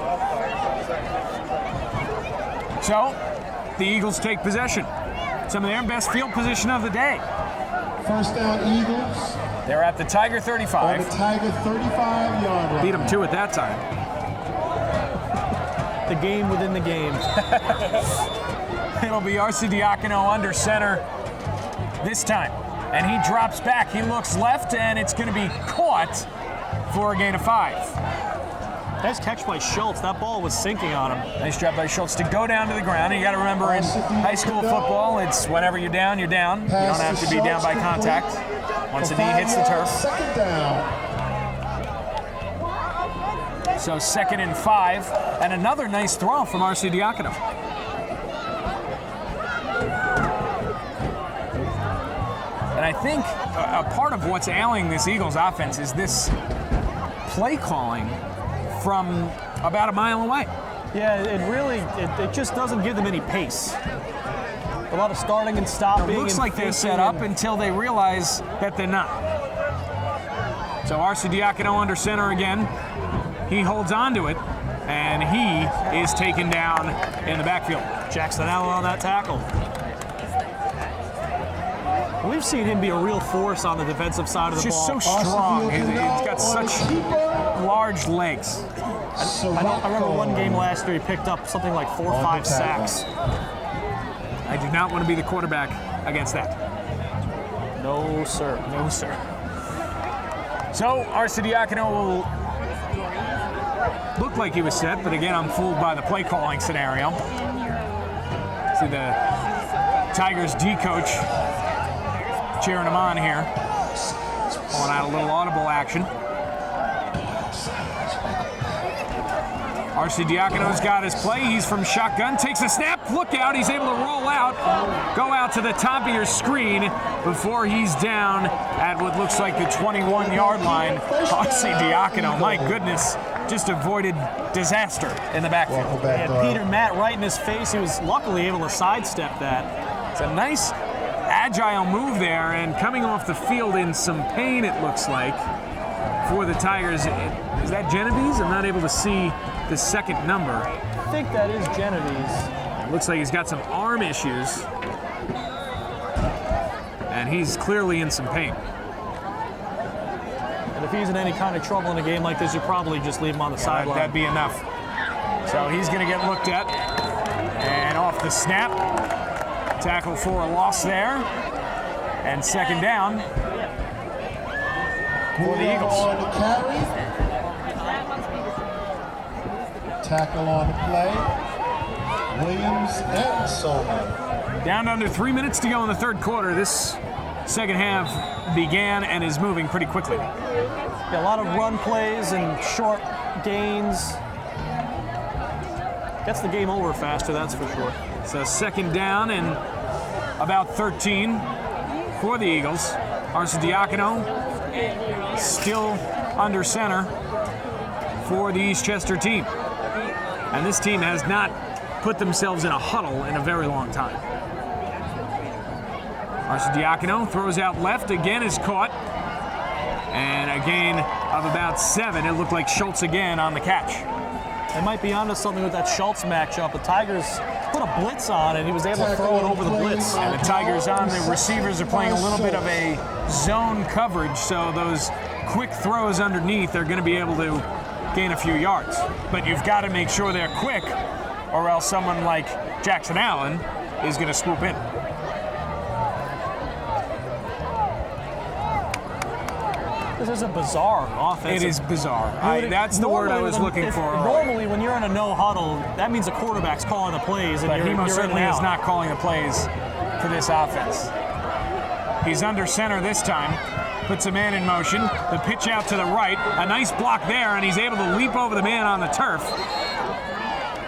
So, the Eagles take possession. Some of their best field position of the day. First down, Eagles. They're at the Tiger On 35. the Tiger 35-yard line. Beat them 2 at that time. The game within the game. It'll be Arcidiacono under center this time. And he drops back. He looks left, and it's going to be caught for a gain of 5. Nice catch by Schultz. That ball was sinking on him. Nice job by Schultz to go down to the ground. And you got to remember, in high school football, it's whenever you're down, you're down. You don't have to be down by contact. Once the knee hits the turf. Second down. So 2nd and 5, and another nice throw from Arcidiacono. And I think a part of what's ailing this Eagles offense is this play calling from about a mile away. Yeah, it just doesn't give them any pace. A lot of starting and stopping. It looks like they're set up until they realize that they're not. So Arcidiacono under center again. He holds on to it, and he is taken down in the backfield. Jackson Allen on that tackle. We've seen him be a real force on the defensive side of the Just ball. so strong. He's got such large legs. I remember one game last year he picked up something like 4 or 5 sacks. I do not want to be the quarterback against that. No, sir. No, sir. So Arcidiacono will look like he was set, but again, I'm fooled by the play calling scenario. See the Tigers D coach cheering him on here, pulling out a little audible action. Arcidiacono's got his play. He's from shotgun, takes a snap, look out, he's able to roll out, go out to the top of your screen before he's down at what looks like the 21-yard line. Arcidiacono, my goodness, just avoided disaster in the backfield. Welcome back, And Peter Matt right in his face. He was luckily able to sidestep that. It's a nice, agile move there, and coming off the field in some pain, it looks like, for the Tigers. Is that Genovese? I'm not able to see the second number. I think that is Genovese. It looks like he's got some arm issues, and he's clearly in some pain. And if he's in any kind of trouble in a game like this, you probably just leave him on the sideline. That'd be enough. So he's going to get looked at, and off the snap, tackle for a loss there, and second down. for the Eagles. On the carry. Tackle on the play. Williams and Sommer. Down to under 3 minutes to go in the third quarter. This second half began and is moving pretty quickly. Yeah, a lot of run plays and short gains. Gets the game over faster, that's for sure. So second down and about 13 for the Eagles. Arcidiacono still under center for the Eastchester team. And this team has not put themselves in a huddle in a very long time. Arcidiacono throws out left, again is caught. And a gain of about 7. It looked like Schultz again on the catch. They might be onto something with that Schultz matchup. The Tigers put a blitz on and he was able to throw it over the blitz. And the Tigers on the receivers are playing a little bit of a zone coverage, so those quick throws underneath are going to be able to gain a few yards. But you've got to make sure they're quick, or else someone like Jackson Allen is going to swoop in. This is a bizarre offense. It is bizarre. That's the word I was looking for. Normally, when you're in a no huddle, that means the quarterback's calling the plays. And but he most certainly is not calling the plays for this offense. He's under center this time. Puts a man in motion. The pitch out to the right. A nice block there, and he's able to leap over the man on the turf.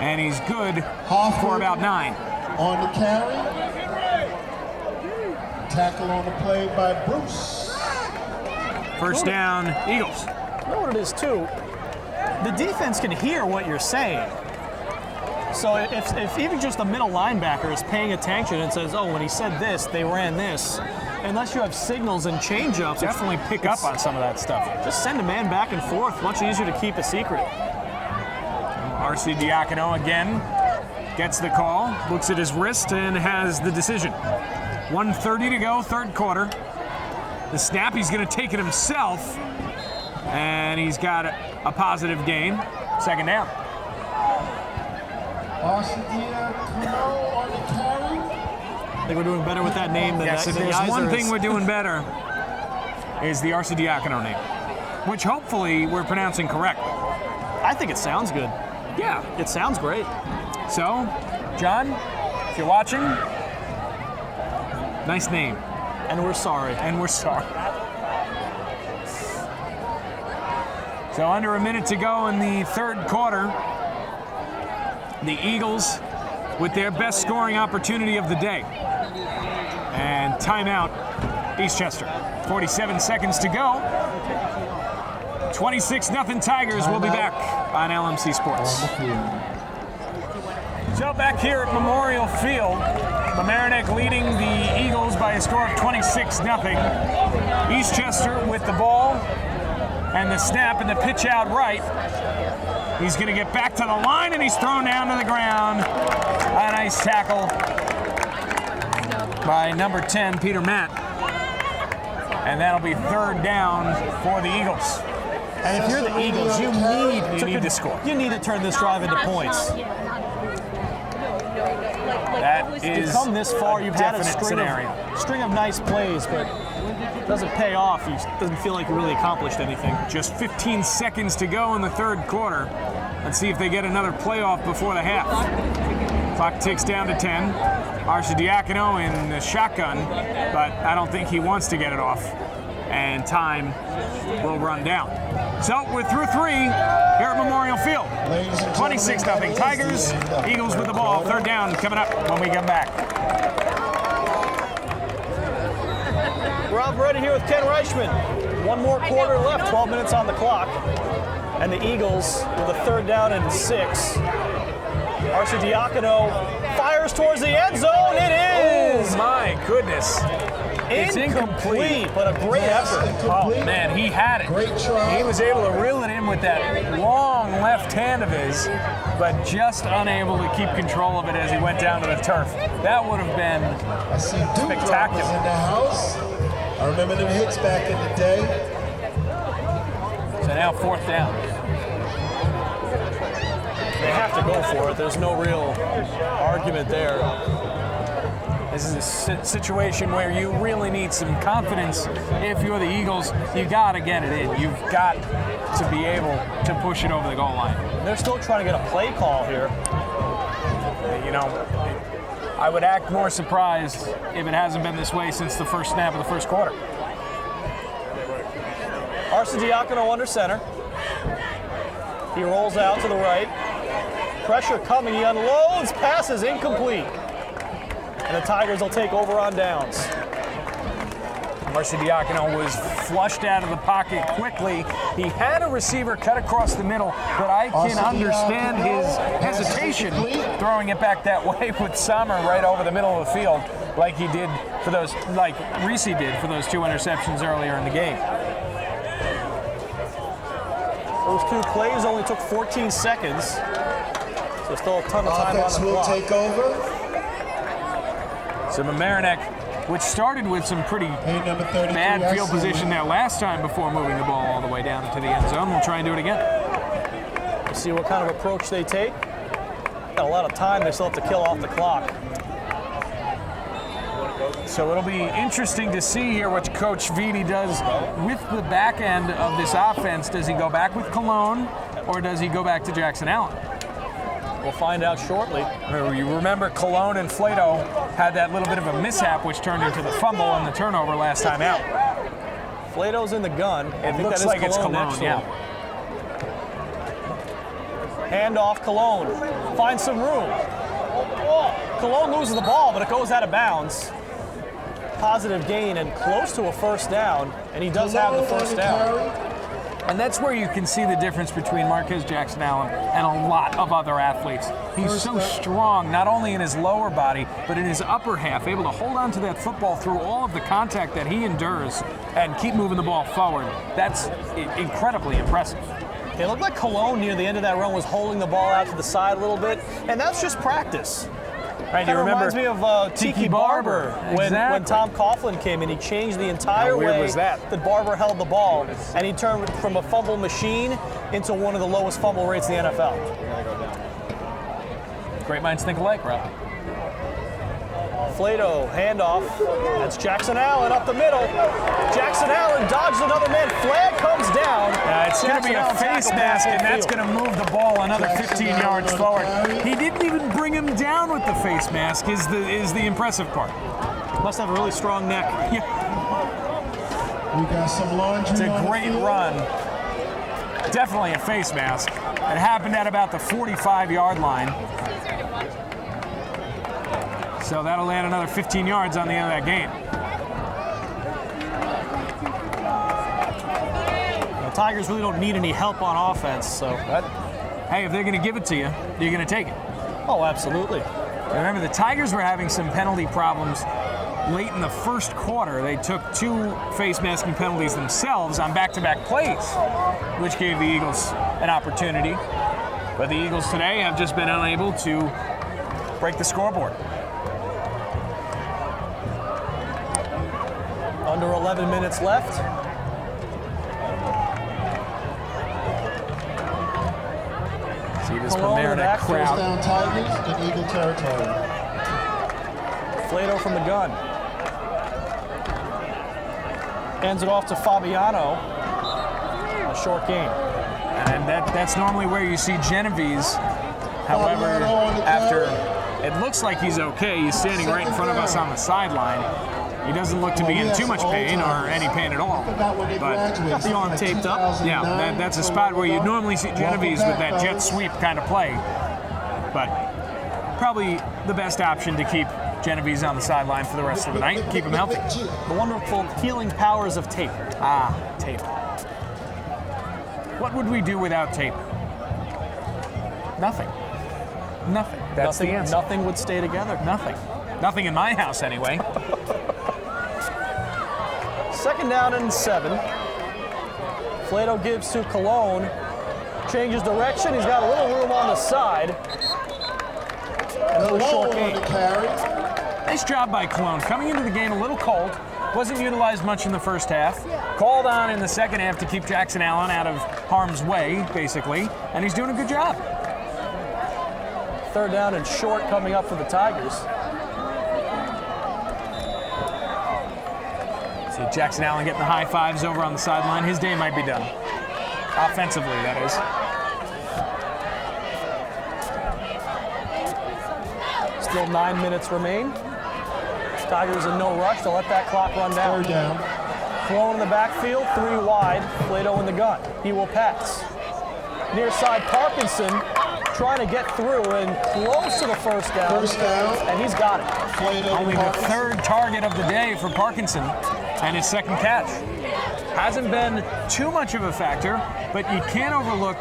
And he's good for about 9. On the carry. Tackle on the play by Bruce. First down, Eagles. You know what it is, too? The defense can hear what you're saying. So if even just a middle linebacker is paying attention and says, oh, when he said this, they ran this, unless you have signals and change-ups, definitely pick up on some of that stuff. Just send a man back and forth. Much easier to keep a secret. Arcidiacono again gets the call, looks at his wrist, and has the decision. 1:30 to go, third quarter. The snap, he's going to take it himself, and he's got a positive gain. Second down. Arcidiacono on the carry. I think we're doing better with that name than yes, that. If there's one thing we're doing better is the Arcidiacono name, which hopefully we're pronouncing correctly. I think it sounds good. Yeah. It sounds great. So, John, if you're watching, nice name. And we're sorry. And we're sorry. So under a minute to go in the third quarter. The Eagles with their best scoring opportunity of the day. And timeout, Eastchester. 47 seconds to go. 26-0 Tigers. We'll be back on LMC Sports. So back here at Memorial Field, Mamaroneck leading the Eagles by a score of 26-0. Eastchester with the ball and the snap and the pitch out right. He's going to get back to the line and he's thrown down to the ground. A nice tackle by number 10, Peter Matt. And that'll be third down for the Eagles. And if you're the Eagles, you need to score. You need to turn this drive into points. That is to come this far, you've had a string of nice plays, but it doesn't pay off. It doesn't feel like you really accomplished anything. Just 15 seconds to go in the third quarter. Let's see if they get another playoff before the half. Clock ticks down to 10. Arcidiacono in the shotgun, but I don't think he wants to get it off. And time will run down. So we're through 3 here at Memorial Field. 26-0 Tigers. Eagles with the ball. Third down coming up when we come back. Rob Moretti here with Ken Reischmann. One more quarter left, 12 minutes on the clock. And the Eagles with a third down and 6. Arcidiacono fires towards the end zone. It is! Oh my goodness. It's incomplete, but a great effort. Oh man, he had it. Great try. He was able to reel it in with that long left hand of his, but just unable to keep control of it as he went down to the turf. That would have been I see spectacular. in the house. I remember them hits back in the day. So now fourth down. They have to go for it. There's no real argument there. This is a situation where you really need some confidence. If you're the Eagles, you got to get it in. You've got to be able to push it over the goal line. They're still trying to get a play call here. You know, I would act more surprised if it hasn't been this way since the first snap of the first quarter. Varsity under center. He rolls out to the right. Pressure coming, he unloads, pass is incomplete. And the Tigers will take over on downs. Varsity was flushed out of the pocket quickly. He had a receiver cut across the middle, but I can understand his hesitation throwing it back that way with Sommer right over the middle of the field, like he did for those, like Reese did for those 2 interceptions earlier in the game. Those 2 plays only took 14 seconds. So still a ton of time on the clock. Offense will take over. So Mamaroneck, which started with some pretty bad field position there last time before moving the ball all the way down into the end zone, we'll try and do it again. We'll see what kind of approach they take. Got a lot of time, they still have to kill off the clock. So it'll be interesting to see here what Coach Vitti does with the back end of this offense. Does he go back with Cologne or does he go back to Jackson Allen? We'll find out shortly. You remember Cologne and Flato had that little bit of a mishap which turned into the fumble and the turnover last time out. Flato's in the gun. It looks like it's Cologne, yeah. Hand off Cologne. Finds some room. Cologne loses the ball, but it goes out of bounds. Positive gain and close to a first down, and he does have the first down. And that's where you can see the difference between Marquez Jackson Allen and a lot of other athletes. He's so strong, not only in his lower body, but in his upper half, able to hold on to that football through all of the contact that he endures and keep moving the ball forward. That's incredibly impressive. It looked like Cologne near the end of that run was holding the ball out to the side a little bit, and that's just practice. Right, That reminds me of Tiki Barber when Tom Coughlin came in. He changed the entire way that Barber held the ball, and he turned from a fumble machine into one of the lowest fumble rates in the NFL. Great minds think alike, Rob. Flato, handoff. That's Jackson Allen up the middle. Jackson Allen dodges another man. Flag comes down. It's going to be a face mask, and that's going to move the ball another 15 yards forward. He didn't even bring him down with the face mask, is the impressive part. Must have a really strong neck. We got some laundry. It's a great run. Definitely a face mask. It happened at about the 45-yard line. So that'll add another 15 yards on the end of that game. The Tigers really don't need any help on offense, so. Hey, if they're going to give it to you, you're going to take it. Oh, absolutely. Remember, the Tigers were having some penalty problems late in the first quarter. They took 2 face masking penalties themselves on back-to-back plays, which gave the Eagles an opportunity. But the Eagles today have just been unable to break the scoreboard. Under 11 minutes left. See this Mamaroneck crowd. First down Tigers in Eagle territory. Flato from the gun. Hands it off to Fabiano. A short game. And that's normally where you see Genovese. However, after it looks like he's okay, he's standing right in front of us on the sideline. He doesn't look to be in too much pain or any pain at all. But got the arm taped up. Yeah, that's a spot where you normally see Genovese with that jet sweep kind of play. But probably the best option to keep Genovese on the sideline for the rest of the night, keep him healthy. The wonderful healing powers of tape. Tape. What would we do without tape? Nothing. That's the answer. Nothing would stay together. Nothing in my house, anyway. 2nd down and 7. Flato gives to Cologne. Changes direction. He's got a little room on the side. Another short game. Nice job by Cologne. Coming into the game a little cold. Wasn't utilized much in the first half. Called on in the second half to keep Jackson Allen out of harm's way, basically. And he's doing a good job. 3rd down and short coming up for the Tigers. See Jackson Allen getting the high fives over on the sideline. His day might be done. Offensively, that is. Still 9 minutes remain. Tigers in no rush to let that clock run down. Third down. Throw in the backfield, 3 wide. Plato in the gun. He will pass. Near side, Parkinson trying to get through and close to the first down. First down. And he's got it. Plato Only the Parkinson. third target of the day for Parkinson and his second catch. Hasn't been too much of a factor, but you can't overlook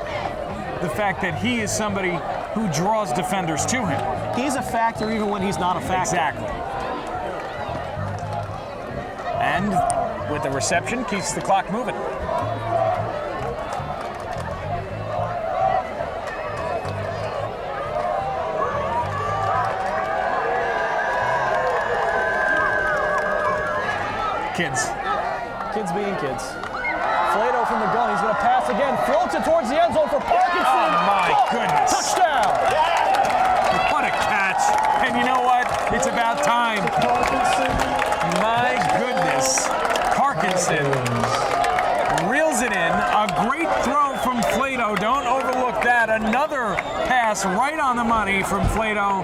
the fact that he is somebody who draws defenders to him. He's a factor even when he's not a factor. Exactly. And with the reception, keeps the clock moving. Kids. Kids being kids. Plato from the gun. He's going to pass again. Floats it towards the end zone for Parkinson. Oh, my goodness. Touchdown. What a catch. And you know what? It's about time. My goodness. Parkinson reels it in. A great throw from Plato. Don't overlook that. Another pass right on the money from Plato.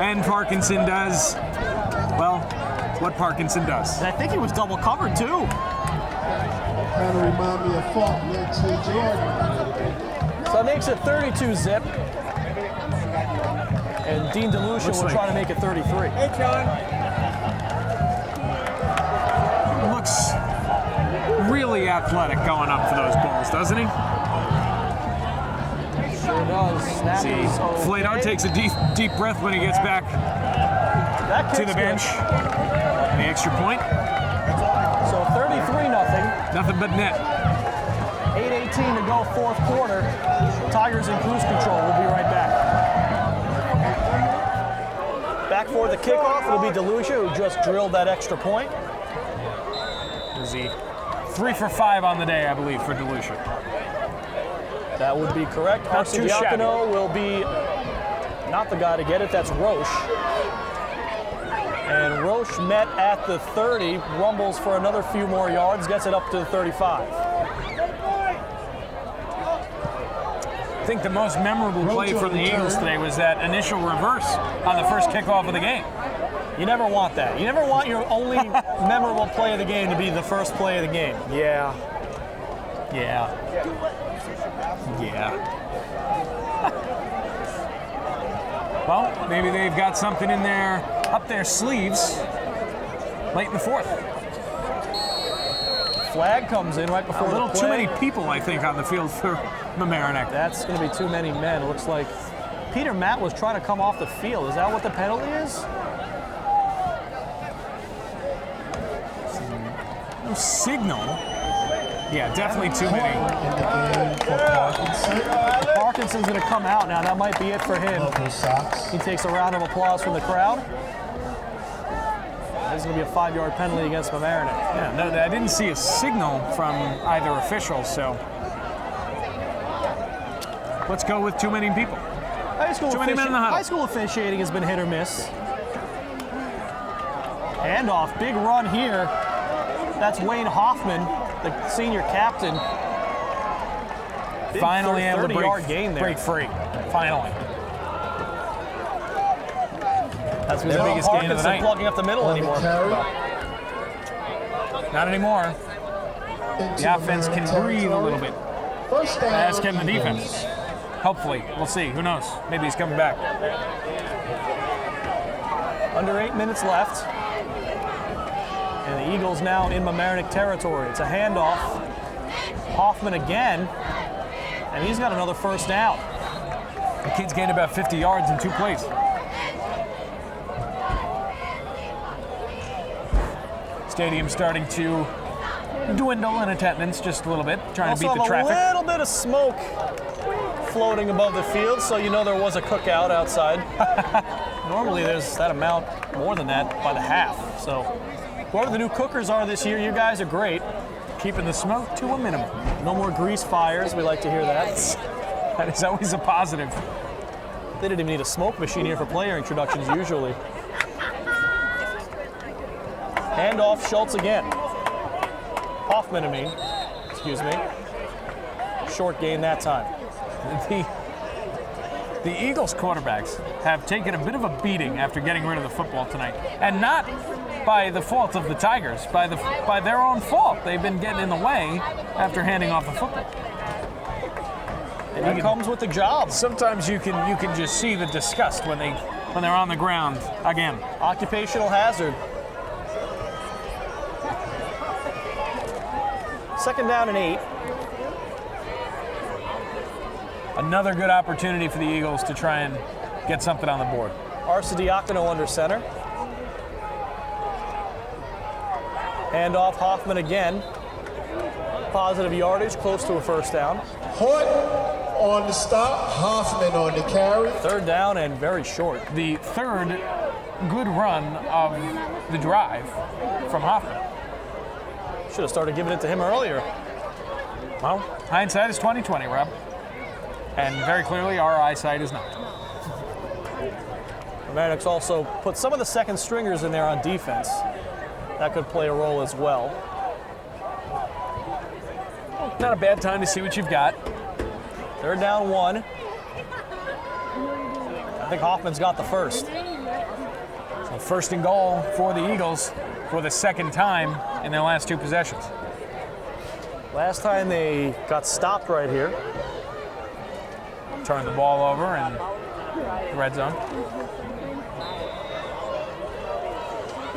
And Parkinson does, well, what Parkinson does. And I think he was double covered too. Kind of remind me of Faulkner T. Jordan. So that makes it 32 zip. And Dean DeLucia will try to make it 33. Hey, John. Looks really athletic going up for those balls, doesn't he? Sure does. Snap See, is okay. Plato takes a deep breath when he gets back That to kick's the bench. good. And the extra point, So 33-0. nothing but net. 8:18 to go, fourth quarter. Tigers in cruise control. We'll be right back. Back for the kickoff. It'll be DeLucia, who just drilled that extra point. Is he 3 for 5 on the day, I believe, for DeLucia. That would be correct. Not too shabby. Marcidiacono will be not the guy to get it. That's Roche. And Roche met at the 30, rumbles for another few more yards, gets it up to the 35. I think the most memorable play from the Eagles today was that initial reverse on the first kickoff of the game. You never want that. You never want your only memorable play of the game to be the first play of the game. Yeah. Well, maybe they've got something in there up their sleeves late in the fourth. Flag comes in right before A little the play. too many people, I think, on the field for Mamaroneck. That's going to be too many men. It looks like Peter Matt was trying to come off the field. Is that what the penalty is? No signal. Yeah, definitely too many. In the game for Parkinson. Parkinson's going to come out now. That might be it for him. Love those socks. He takes a round of applause from the crowd. This is going to be a 5-yard penalty against Mamaroneck. Yeah, no, I didn't see a signal from either official, so let's go with too many people. Too many men in the huddle. High school officiating has been hit or miss. Handoff, big run here. That's Wayne Hoffman, the senior captain. Big Finally able to 30-yard gain there. break free. Finally. That's Their biggest gain of the night. Plugging up the middle On the anymore. carry. Not anymore. Into The offense can American breathe a little bit. First down. As can the Eagles. defense. Hopefully. We'll see. Who knows? Maybe he's coming back. Under 8 minutes left. And the Eagles now in Mamaroneck territory. It's a handoff. Hoffman again. And he's got another first down. The kid's gained about 50 yards in 2 plays. Stadium starting to dwindle in attendance just a little bit, trying to beat the traffic. A little bit of smoke floating above the field, so you know there was a cookout outside. Normally there's that amount, more than that, by the half. So whoever the new cookers are this year, you guys are great. Keeping the smoke to a minimum. No more grease fires, we like to hear that. That is always a positive. They didn't even need a smoke machine here for player introductions usually. Handoff, Schultz again. Hoffman, excuse me. Short gain that time. The Eagles quarterbacks have taken a bit of a beating after getting rid of the football tonight, and not by the fault of the Tigers, by their own fault. They've been getting in the way after handing off the football. And that comes with the job. Sometimes you can just see the disgust when they're on the ground again. Occupational hazard. Second down and 8. Another good opportunity for the Eagles to try and get something on the board. Varsity under center. Hand off Hoffman again. Positive yardage, close to a first down. Hoyt on the stop, Hoffman on the carry. Third down and very short. The third good run of the drive from Hoffman. Should have started giving it to him earlier. Well, hindsight is 20/20, Rob. And very clearly, our eyesight is not. Mamaroneck's also put some of the second stringers in there on defense. That could play a role as well. Not a bad time to see what you've got. Third down 1. I think Hoffman's got the first. So first and goal for the Eagles for the second time in their last 2 possessions. Last time they got stopped right here. Turn the ball over in the red zone.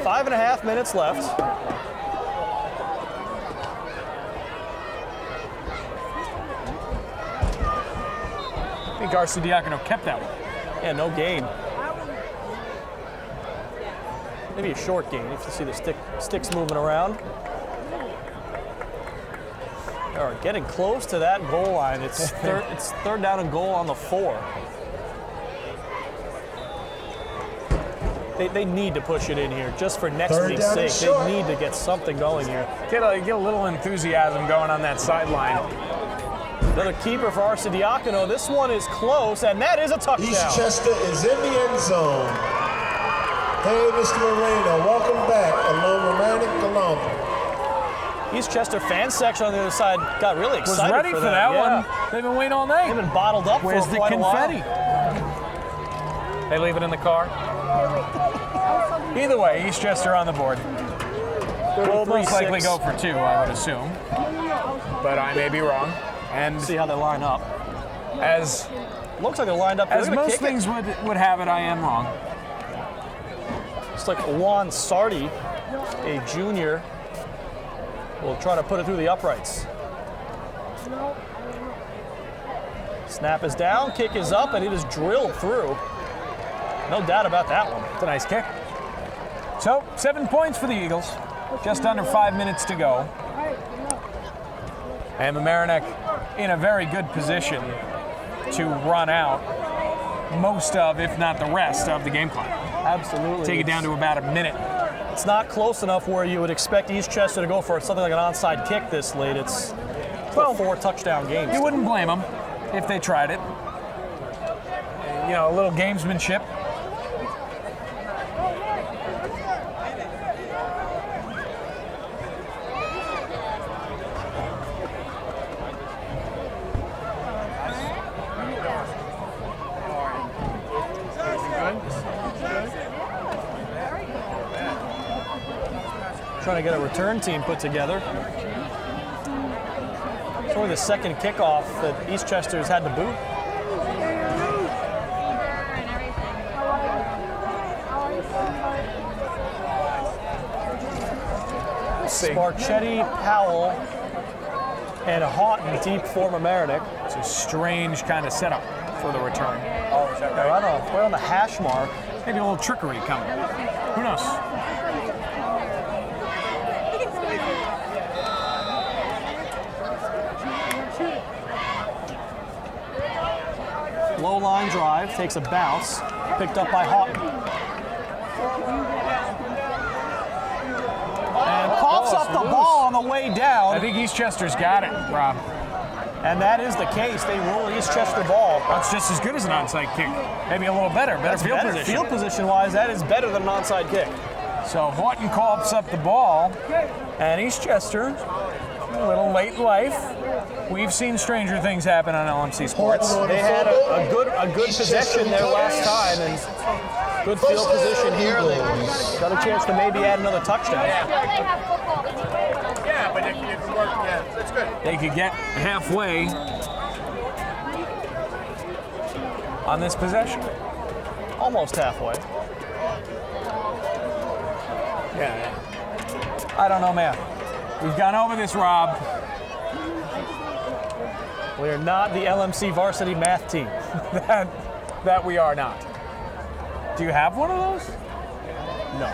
5.5 minutes left. I think Arcidiacono kept that one. Yeah, no gain. Maybe a short gain if you see the sticks moving around. They are getting close to that goal line. It's third down and goal on the 4. They need to push it in here just for next week's sake. They need to get something going here. Get a little enthusiasm going on that sideline. Another keeper for Arcidiacono. This one is close, and that is a touchdown. Eastchester is in the end zone. Hey, Mr. Moreno, welcome back. Along Mamaroneck, Columbus. Eastchester fan section on the other side got really excited. Was ready for that one. They've been waiting all night. They've been bottled up Where's for the quite confetti? a while. They leave it in the car. Either way, Eastchester on the board. Will most likely go for 2, I would assume. But I may be wrong. And see how they line up. As looks like they're lined up. As most things would have it, I am wrong. It's like Juan Sardi, a junior, will try to put it through the uprights. Snap is down, kick is up, and it is drilled through. No doubt about that one. It's a nice kick. So, 7 points for the Eagles. Just under 5 minutes to go. And Mamaroneck in a very good position to run out most of, if not the rest, of the game clock. Absolutely. Take it down to about a minute. It's not close enough where you would expect Eastchester to go for something like an onside kick this late. It's a 4 touchdown game. You wouldn't blame them if they tried it. You know, a little gamesmanship. Trying to get a return team put together. It's only the second kickoff that Eastchester's had to boot. Marquez, Powell, and Houghton deep for Mamaroneck. It's a strange kind of setup for the return. Oh, is that right? Right on the hash mark. Maybe a little trickery coming. Who knows? Low line drive, takes a bounce, picked up by Houghton. And coughs up the ball on the way down. I think Eastchester's got it, Rob. And that is the case. They roll Eastchester ball. That's just as good as an onside kick. Maybe a little better field position. Field position-wise, that is better than an onside kick. So Houghton coughs up the ball, and Eastchester a little late life. We've seen stranger things happen on LMC Sports. They had a good possession there last time, and good field position here. They got a chance to maybe add another touchdown. Yeah, but if you work, yeah, that's good. They could get halfway on this possession. Almost halfway. Yeah. I don't know, man. We've gone over this, Rob. We are not the LMC varsity math team. that we are not. Do you have one of those? No.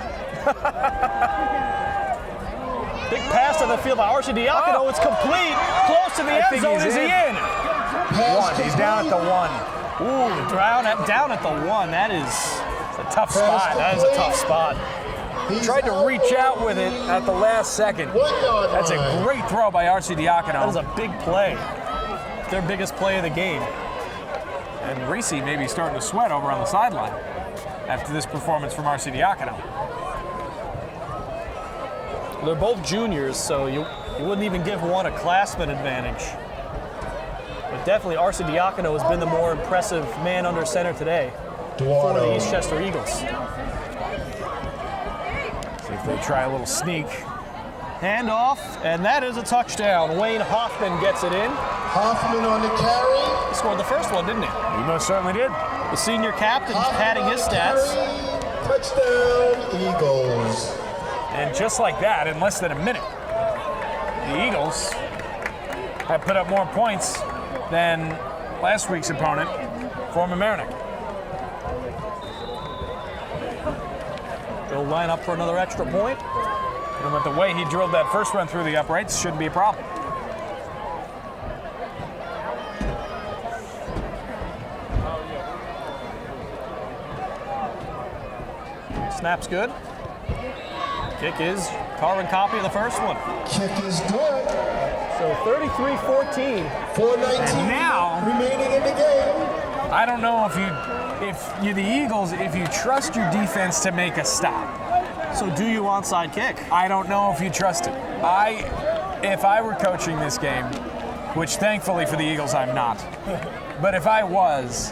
Big pass to the field by Archie Diacono. Oh. It's complete. Close to the end zone. Is he in? One. He's down at the one. Ooh, down at the one. That is a tough spot. That is a tough spot. Tried to reach out with it at the last second. That's a great throw by Archie Diacono. That is a big play. Their biggest play of the game. And Reese may be starting to sweat over on the sideline after this performance from Archie Diacono. They're both juniors, so you wouldn't even give one a classman advantage. But definitely Archie Diacono has been the more impressive man under center today for the Eastchester Eagles. See if they try a little sneak. Handoff, and that is a touchdown. Wayne Hoffman gets it in. Hoffman on the carry. He scored the first one, didn't he? He most certainly did. The senior captain padding his stats. Touchdown, Eagles. And just like that, in less than a minute, the Eagles have put up more points than last week's opponent for Mamaroneck. They'll line up for another extra point. And with the way he drilled that first run through the uprights, shouldn't be a problem. Snap's good. Kick is carbon copy of the first one. Kick is good. So 33-14. 4:19 now, remaining in the game. I don't know if you're the Eagles, if you trust your defense to make a stop. So do you onside kick? I don't know if you trust it. If I were coaching this game, which thankfully for the Eagles I'm not, but if I was,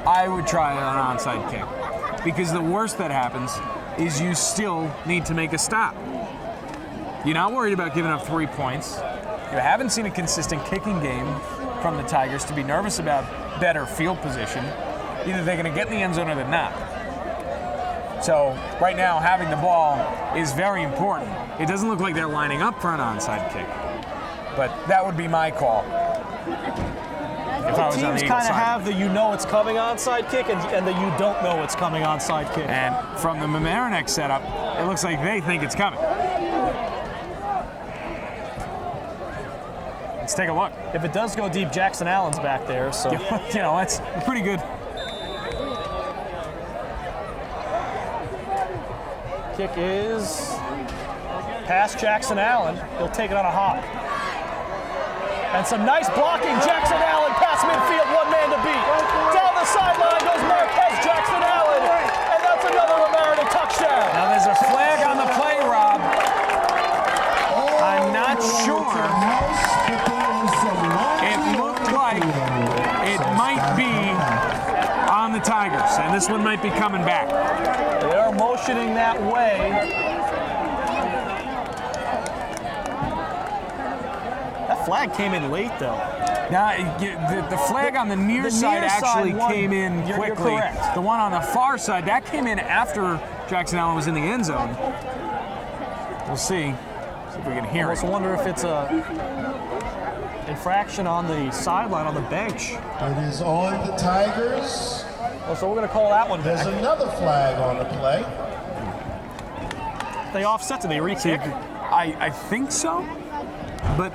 I would try an onside kick. Because the worst that happens is you still need to make a stop. You're not worried about giving up 3 points. You haven't seen a consistent kicking game from the Tigers to be nervous about better field position. Either they're going to get in the end zone or they're not. So right now, having the ball is very important. It doesn't look like they're lining up for an onside kick, but that would be my call. If I was on the Teams Eagles kind of side. have the you know it's coming onside kick and the you don't know it's coming onside kick. And from the Mamaroneck setup, it looks like they think it's coming. Let's take a look. If it does go deep, Jackson Allen's back there, so You know, that's pretty good. kick is past Jackson Allen. He'll take it on a hop. And some nice blocking. Jackson Allen past midfield, one man to beat. Down the sideline goes Marquez, Jackson Allen, and that's another Mamaroneck touchdown. Now there's a flag on the play, Rob. I'm not sure. It looked like it might be on the Tigers, and this one might be coming back. They are motioning that way. That flag came in late, though. Now, the flag on the near side actually came in quickly. You're correct. The one on the far side, that came in after Jackson Allen was in the end zone. We'll see if we can hear I it. also wonder if it's a infraction on the sideline on the bench. It is on the Tigers. Oh, so we're going to call that one There's back. another flag on the play. They offset to the re-kick. I think so, but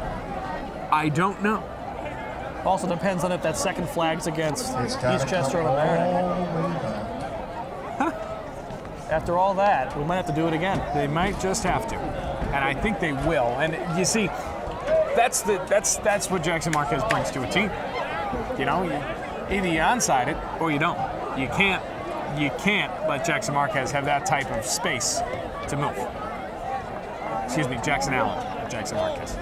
I don't know. Also depends on if that second flag's against It's gotta Eastchester or come Mamaroneck. all the way back. After all that, we might have to do it again. They might just have to, and I think they will. And you see, that's what Jackson Marquez brings to a team. You know, either you onside it or you don't. You can't let Jackson Marquez have that type of space to move. Excuse me, Jackson Allen, not Jackson Marquez.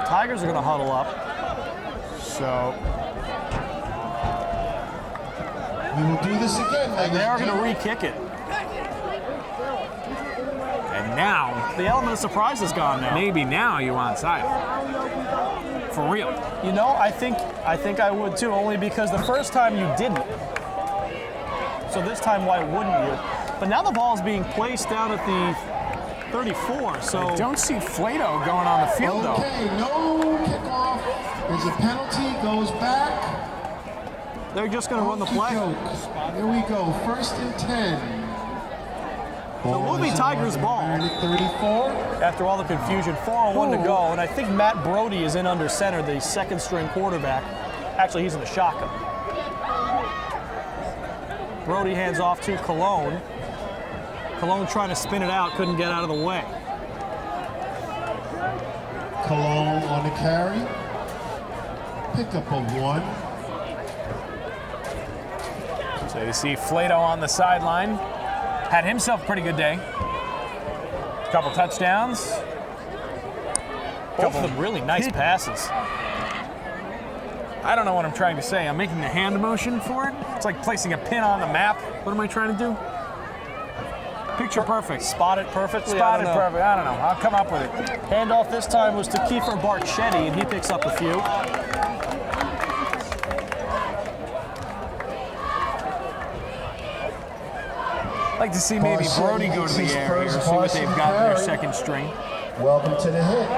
Tigers are going to huddle up. So We will do this again, And they are going to re-kick it. and now, The element of surprise is gone now. maybe now you onside. For real. You know, I think I would too, only because the first time you didn't. So this time, why wouldn't you? But now the ball is being placed down at the 34. So Don't see Flato going on the field though. Okay, no kickoff. There's a penalty, goes back. they're just going to run the play. Here we go, 1st and 10. So it will be Tigers' ball. 34. After all the confusion, 4:01 to go, and I think Matt Brody is in under center, the second-string quarterback. Actually, he's in the shotgun. Brody hands off to Cologne. Cologne trying to spin it out, couldn't get out of the way. Cologne on the carry. Pickup of 1. So you see Flato on the sideline. Had himself a pretty good day. Couple touchdowns. Both of them really nice passes. I don't know what I'm trying to say. I'm making the hand motion for it. It's like placing a pin on the map. What am I trying to do? Picture perfect. Spotted perfectly. Spotted perfect. I don't know. I'll come up with it. Handoff this time was to Kiefer Barchetti, and he picks up a few. I'd like to see maybe Brody go to the air here, see what they've got in their second string. Welcome to the hit.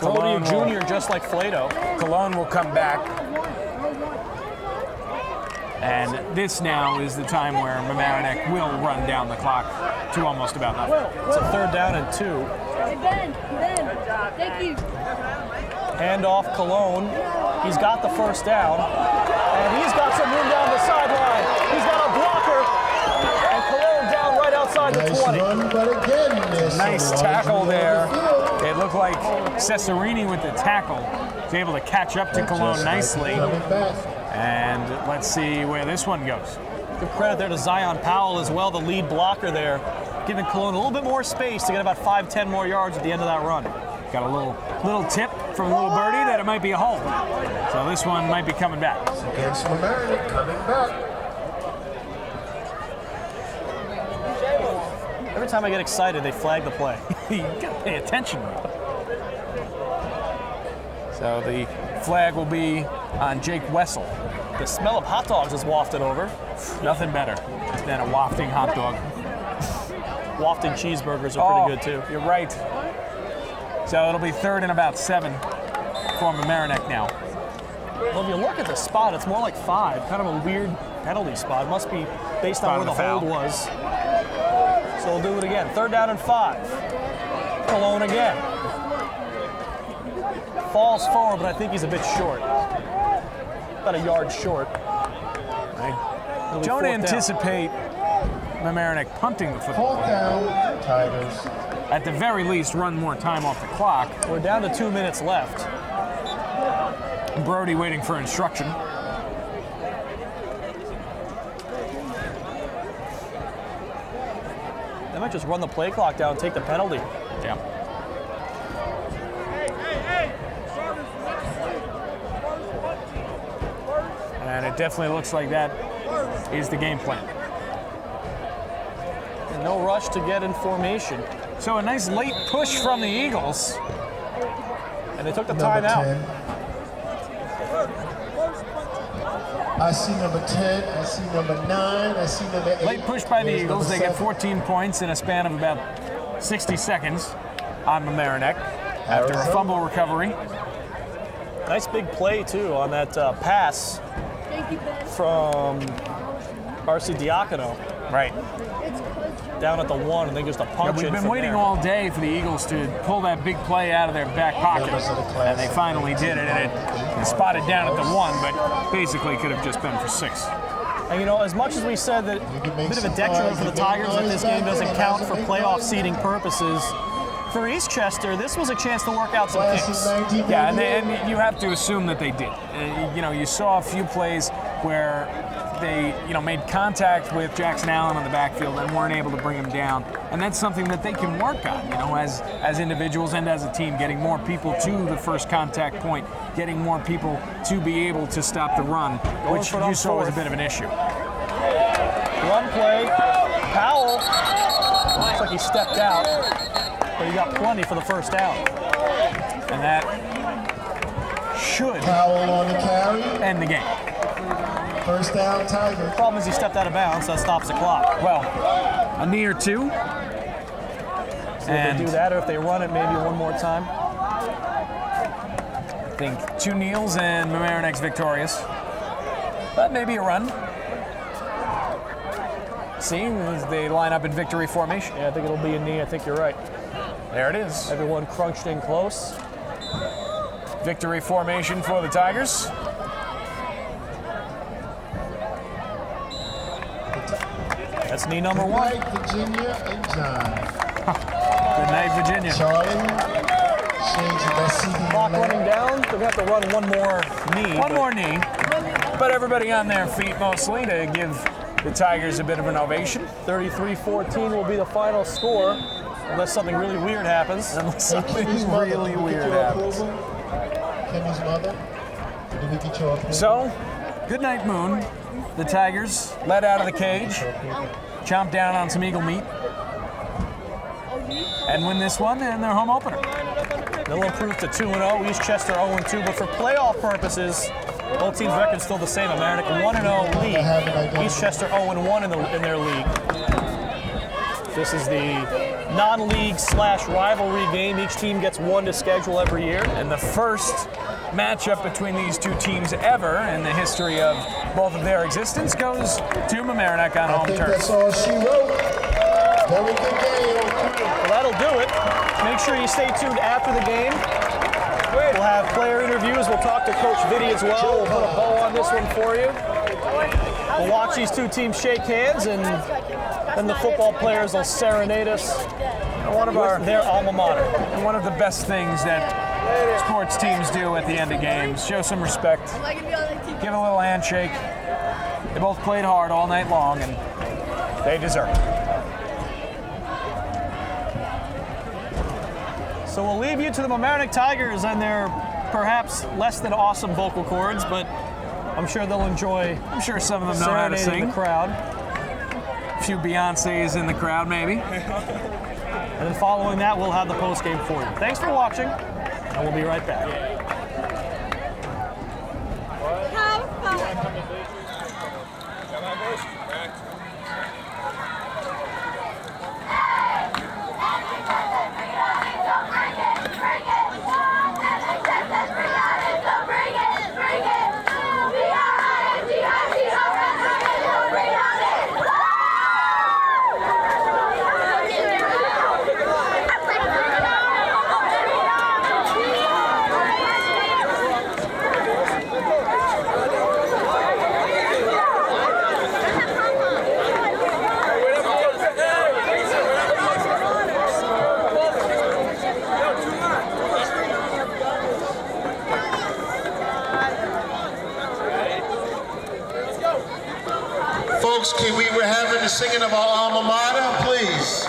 Brody Jr. just like Flato. Cologne will come back. And this now is the time where Mamaroneck will run down the clock to almost about nothing. It's a 3rd down and 2. Hey, Ben, thank you. Handoff Cologne. He's got the first down. And he's got some room down the sideline. He's got a blocker. And Cologne down right outside the Nice 20. run, but again, there's Nice some tackle runs there. over the field. It looked like Cesarini with the tackle was able to catch up to Cologne Just like nicely. coming back. And let's see where this one goes. Good credit there to Zion Powell as well, the lead blocker there, giving Cologne a little bit more space to get about 5-10 more yards at the end of that run. Got a little tip from little birdie that it might be a hole. So this one might be coming back. Against Mamaroneck, coming back. Every time I get excited, they flag the play. You gotta pay attention. So the flag will be on Jake Wessel. The smell of hot dogs is wafted over. Nothing better than a wafting hot dog. Wafting cheeseburgers are pretty good too. You're right. So it'll be 3rd and about 7 for Mamaroneck now. Well, if you look at the spot, it's more like 5. Kind of a weird penalty spot. It must be based on where the hold was. So we'll do it again. 3rd down and 5. Cologne again. Falls forward, but I think he's a bit short. About a yard short. I It'll be don't 4th down. anticipate Mamaroneck punting the football. 4th down, Tigers. At the very least, run more time off the clock. We're down to 2 minutes left. Brody waiting for instruction. They might just run the play clock down and take the penalty. Yeah. And it definitely looks like that is the game plan. And no rush to get in formation. So a nice late push from the Eagles. And they took the Number timeout. 10. I see number 10, I see number 9, I see number 8. Late push by the There's Eagles. number They get 7. 14 points in a span of about 60 seconds on Mamaroneck after a Arizona. fumble recovery. Nice big play too on that pass Thank you, Ben. from Arcidiacono Right. down at the 1, and then just a Yeah, punch we've in been from waiting there. all day for the Eagles to pull that big play out of their back pocket, Members of the class. and they finally did it. And it spotted down at the 1, but basically could have just been for 6. And you know, as much as we said that You can a make bit of a some detriment noise, for the you can make Tigers that noise this back game doesn't there, count and for make playoff noise. seeding purposes, for Eastchester, this was a chance to work out some Class kinks. of 1998. Yeah, and you have to assume that they did. You know, you saw a few plays where they made contact with Jackson Allen on the backfield and weren't able to bring him down. And that's something that they can work on, as individuals and as a team, getting more people to the first contact point, getting more people to be able to stop the run, which you saw was a bit of an issue. Run play. Powell. Looks like he stepped out, but he got plenty for the first down. And that should Powell on the carry. end the game. First down, Tigers. Problem is he stepped out of bounds, so that stops the clock. Well, a knee or two. So if they do that, or if they run it maybe one more time. I think 2 kneels and Mamaroneck's victorious. But maybe a run. Seeing as they line up in victory formation. Yeah, I think it'll be a knee. I think you're right. There it is. Everyone crunched in close. Victory formation for the Tigers. That's knee number Good 1. night, Virginia and John. Good night, Virginia. Charlie. Changing that CD. Clock running down. They're going to have to run one more knee. One more knee. But everybody on their feet mostly to give the Tigers a bit of an ovation. 33-14 will be the final score, unless something really weird happens. Unless something really weird happens. Kenny's mother. Did we get your approval? So, good night, Moon. The Tigers let out of the cage, chomp down on some eagle meat, and win this one in their home opener. They'll improve to 2-0. Eastchester 0-2, but for playoff purposes, both teams' record's still the same. Mamaroneck 1-0 league. Eastchester 0-1 in their league. This is the non-league / rivalry game. Each team gets one to schedule every year. And the first matchup between these two teams ever in the history of both of their existence goes to Mamaroneck on I home think turf. that's all she wrote. Very good game. Well, that'll do it. Make sure you stay tuned after the game. We'll have player interviews. We'll talk to Coach Vitti as well. We'll put a bow on this one for you. We'll watch these two teams shake hands, and then the football players will serenade us with their alma mater. And one of the best things that sports teams do at the end of games, show some respect, give a little handshake. They both played hard all night long, and they deserve it. So we'll leave you to the Mamaroneck Tigers and their perhaps less than awesome vocal cords, but I'm sure they'll enjoy. I'm sure some of them know how to serenading sing. the crowd. A few Beyoncés in the crowd, maybe. And then following that, we'll have the post game for you. Thanks for watching, and we'll be right back. Have fun. Folks, we're having the singing of our alma mater, please.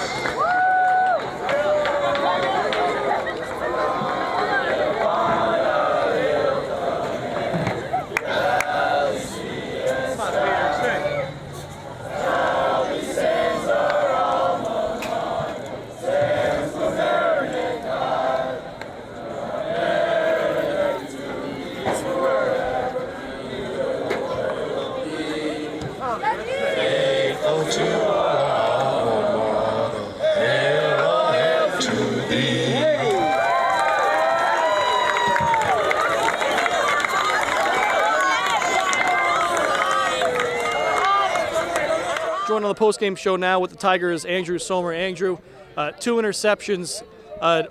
Joined on the post-game show now with the Tigers, Andrew Sommer. Andrew, 2 interceptions.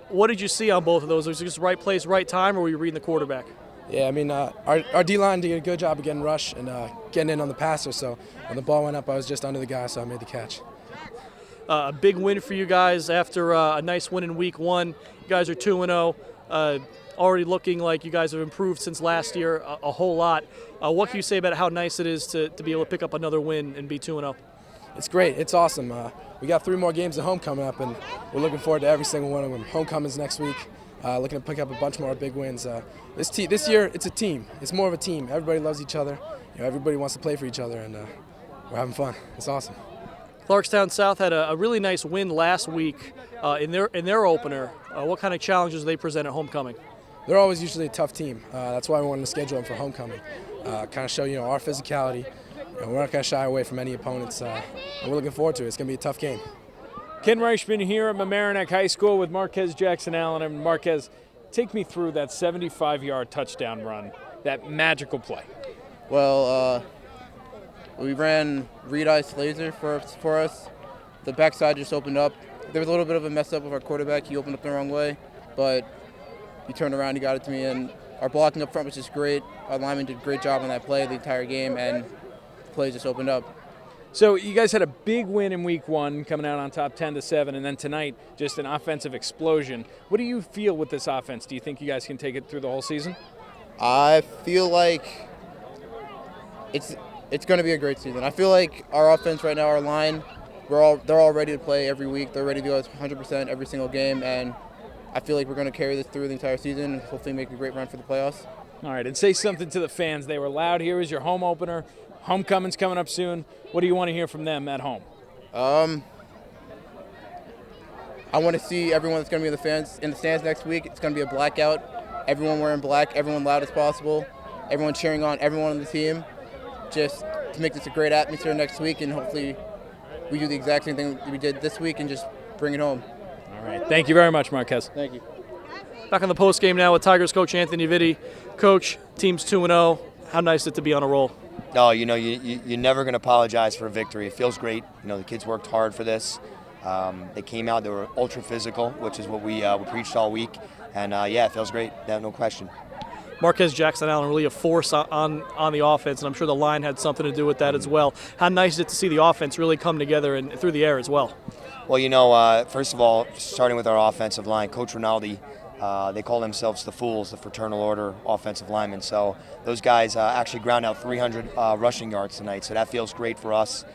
What did you see on both of those? Was it just right place, right time, or were you reading the quarterback? Yeah, I mean, our D-line did a good job of getting rushed and getting in on the passer, so when the ball went up, I was just under the guy, so I made the catch. A big win for you guys after a nice win in week 1. You guys are 2-0. already looking like you guys have improved since last year a whole lot. What can you say about how nice it is to be able to pick up another win and be 2-0? It's great. It's awesome. We got 3 more games at home coming up, and we're looking forward to every single one of them. Homecoming's next week. Looking to pick up a bunch more big wins. This year, it's a team. It's more of a team. Everybody loves each other. Everybody wants to play for each other, and we're having fun. It's awesome. Clarkstown South had a really nice win last week in their opener. What kind of challenges do they present at homecoming? They're always usually a tough team. That's why we wanted to schedule them for homecoming. Kind of show our physicality. We're not going to shy away from any opponents. And we're looking forward to it. It's going to be a tough game. Ken Reischmann here at Mamaroneck High School with Marquez Jackson Allen. And Marquez, take me through that 75-yard touchdown run, that magical play. Well, we ran read ice laser for us. The backside just opened up. There was a little bit of a mess up with our quarterback. He opened up the wrong way, but he turned around, he got it to me, and our blocking up front was just great. Our lineman did a great job on that play the entire game, and the play just opened up. So you guys had a big win in week 1, coming out on top 10-7, and then tonight just an offensive explosion. What do you feel with this offense? Do you think you guys can take it through the whole season? I feel like it's going to be a great season. I feel like our offense right now, our line, they're all ready to play every week. They're ready to go 100% every single game, and I feel like we're going to carry this through the entire season and hopefully make a great run for the playoffs. All right, and say something to the fans. They were loud. Here is your home opener. Homecoming's coming up soon. What do you want to hear from them at home? I want to see everyone that's going to be in the stands next week. It's going to be a blackout. Everyone wearing black, everyone loud as possible, everyone cheering on everyone on the team, just to make this a great atmosphere next week, and hopefully we do the exact same thing we did this week and just bring it home. All right. Thank you very much, Marquez. Thank you. Back on the post game now with Tigers coach Anthony Vitti. Coach, team's 2-0. How nice is it to be on a roll? No, you're never going to apologize for a victory. It feels great. The kids worked hard for this. They came out, they were ultra physical, which is what we preached all week. And it feels great, no question. Marquez Jackson Allen really a force on the offense, and I'm sure the line had something to do with that as well. How nice is it to see the offense really come together and through the air as well? Well, first of all, starting with our offensive line, Coach Rinaldi, they call themselves the Fools, the Fraternal Order offensive linemen. So those guys actually ground out 300 rushing yards tonight, so that feels great for us.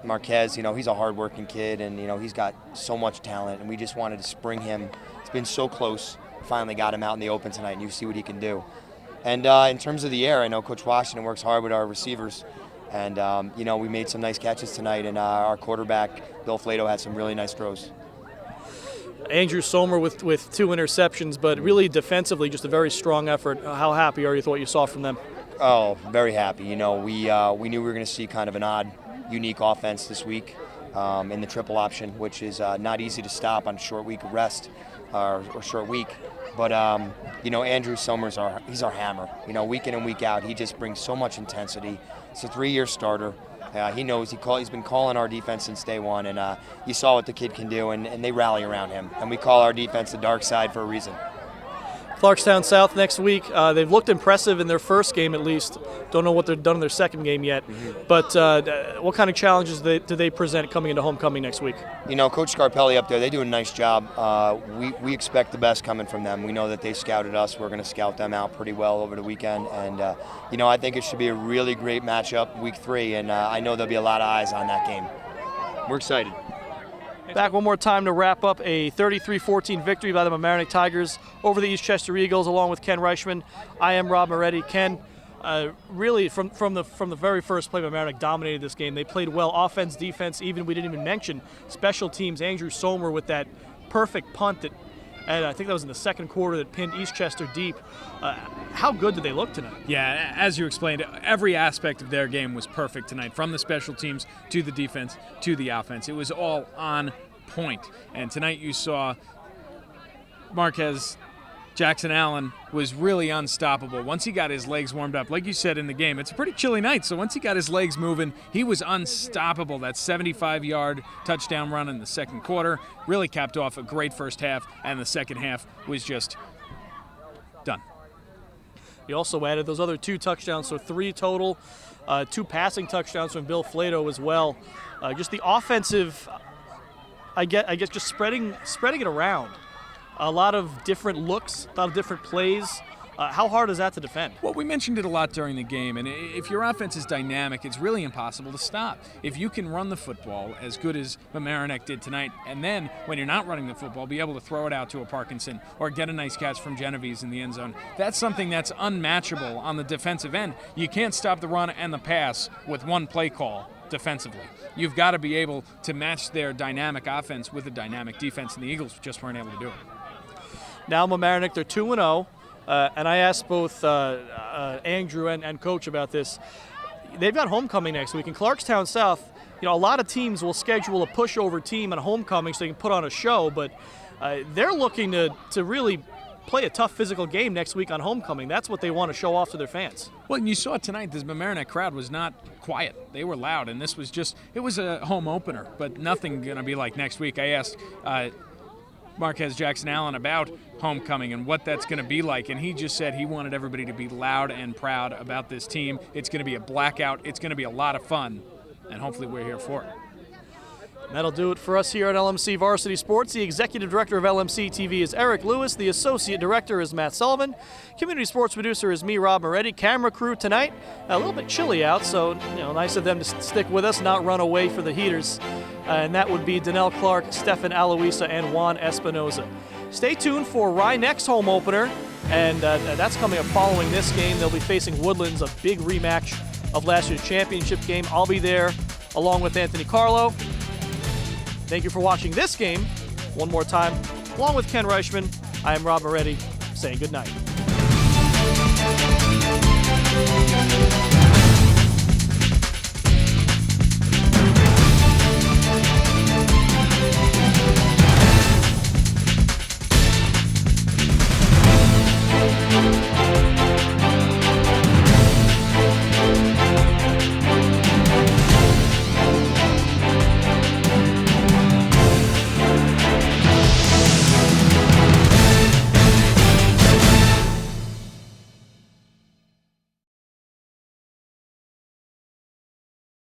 Marquez, he's a hard-working kid, and, he's got so much talent, and we just wanted to spring him. It's been so close. Finally got him out in the open tonight, and you see what he can do. And in terms of the air, I know Coach Washington works hard with our receivers, and, we made some nice catches tonight, and our quarterback, Bill Flato, had some really nice throws. Andrew Sommer with 2 interceptions, but really defensively just a very strong effort. How happy are you with what you saw from them? Oh, very happy. We knew we were going to see kind of an odd, unique offense this week in the triple option, which is not easy to stop on a short week of rest or short week. But, Andrew Sommer's he's our hammer. Week in and week out, he just brings so much intensity. He's a 3-year starter. He knows he's been calling our defense since day one, and you saw what the kid can do, and they rally around him. And we call our defense the dark side for a reason. Clarkstown South next week. They've looked impressive in their first game at least. Don't know what they've done in their second game yet. But what kind of challenges do they present coming into homecoming next week? Coach Scarpelli up there, they do a nice job. We expect the best coming from them. We know that they scouted us. We're going to scout them out pretty well over the weekend. And, I think it should be a really great matchup week 3. And I know there'll be a lot of eyes on that game. We're excited. Back one more time to wrap up a 33-14 victory by the Mamaroneck Tigers over the Eastchester Eagles, along with Ken Reischmann. I am Rob Moretti. Ken, really from the very first play, Mamaroneck dominated this game. They played well, offense, defense. Even we didn't even mention special teams. Andrew Sommer with that perfect punt that, and I think that was in the second quarter, that pinned Eastchester deep. How good did they look tonight? Yeah, as you explained, every aspect of their game was perfect tonight, from the special teams to the defense to the offense. It was all on point. And tonight you saw Marquez Jackson Allen was really unstoppable. Once he got his legs warmed up, like you said in the game, it's a pretty chilly night, so once he got his legs moving, he was unstoppable. That 75-yard touchdown run in the second quarter really capped off a great first half, and the second half was just done. He also added those other 2 touchdowns, so 3 total, 2 passing touchdowns from Bill Flato as well. Just the offensive, I guess just spreading it around. a lot of different looks, a lot of different plays. How hard is that to defend? Well, we mentioned it a lot during the game, and if your offense is dynamic, it's really impossible to stop. If you can run the football as good as Mamaroneck did tonight, and then when you're not running the football, be able to throw it out to a Parkinson or get a nice catch from Genovese in the end zone, that's something that's unmatchable on the defensive end. You can't stop the run and the pass with one play call defensively. You've got to be able to match their dynamic offense with a dynamic defense, and the Eagles just weren't able to do it. Now Mamaroneck, they're 2-0. And I asked both Andrew and Coach about this. They've got homecoming next week in Clarkstown South. A lot of teams will schedule a pushover team at homecoming so they can put on a show, but they're looking to really play a tough physical game next week on homecoming. That's what they want to show off to their fans. Well, and you saw tonight, this Mamaroneck crowd was not quiet. They were loud, and this was it was a home opener, but nothing going to be like next week. I asked Marquez Jackson Allen about homecoming and what that's going to be like, and he just said he wanted everybody to be loud and proud about this team. It's going to be a blackout. It's going to be a lot of fun, and hopefully we're here for it. That'll do it for us here at LMC Varsity Sports. The executive director of LMC-TV is Erik Lewis. The associate director is Matt Sullivan. Community sports producer is me, Rob Moretti. Camera crew tonight, a little bit chilly out, so nice of them to stick with us, not run away for the heaters. And that would be Donell Clark, Stefan Alusia, and Juan Espinoza. Stay tuned for Reischmann's home opener, and that's coming up following this game. They'll be facing Woodlands, a big rematch of last year's championship game. I'll be there along with Anthony Carlo. Thank you for watching this game one more time. Along with Ken Reischmann, I am Rob Moretti saying good night.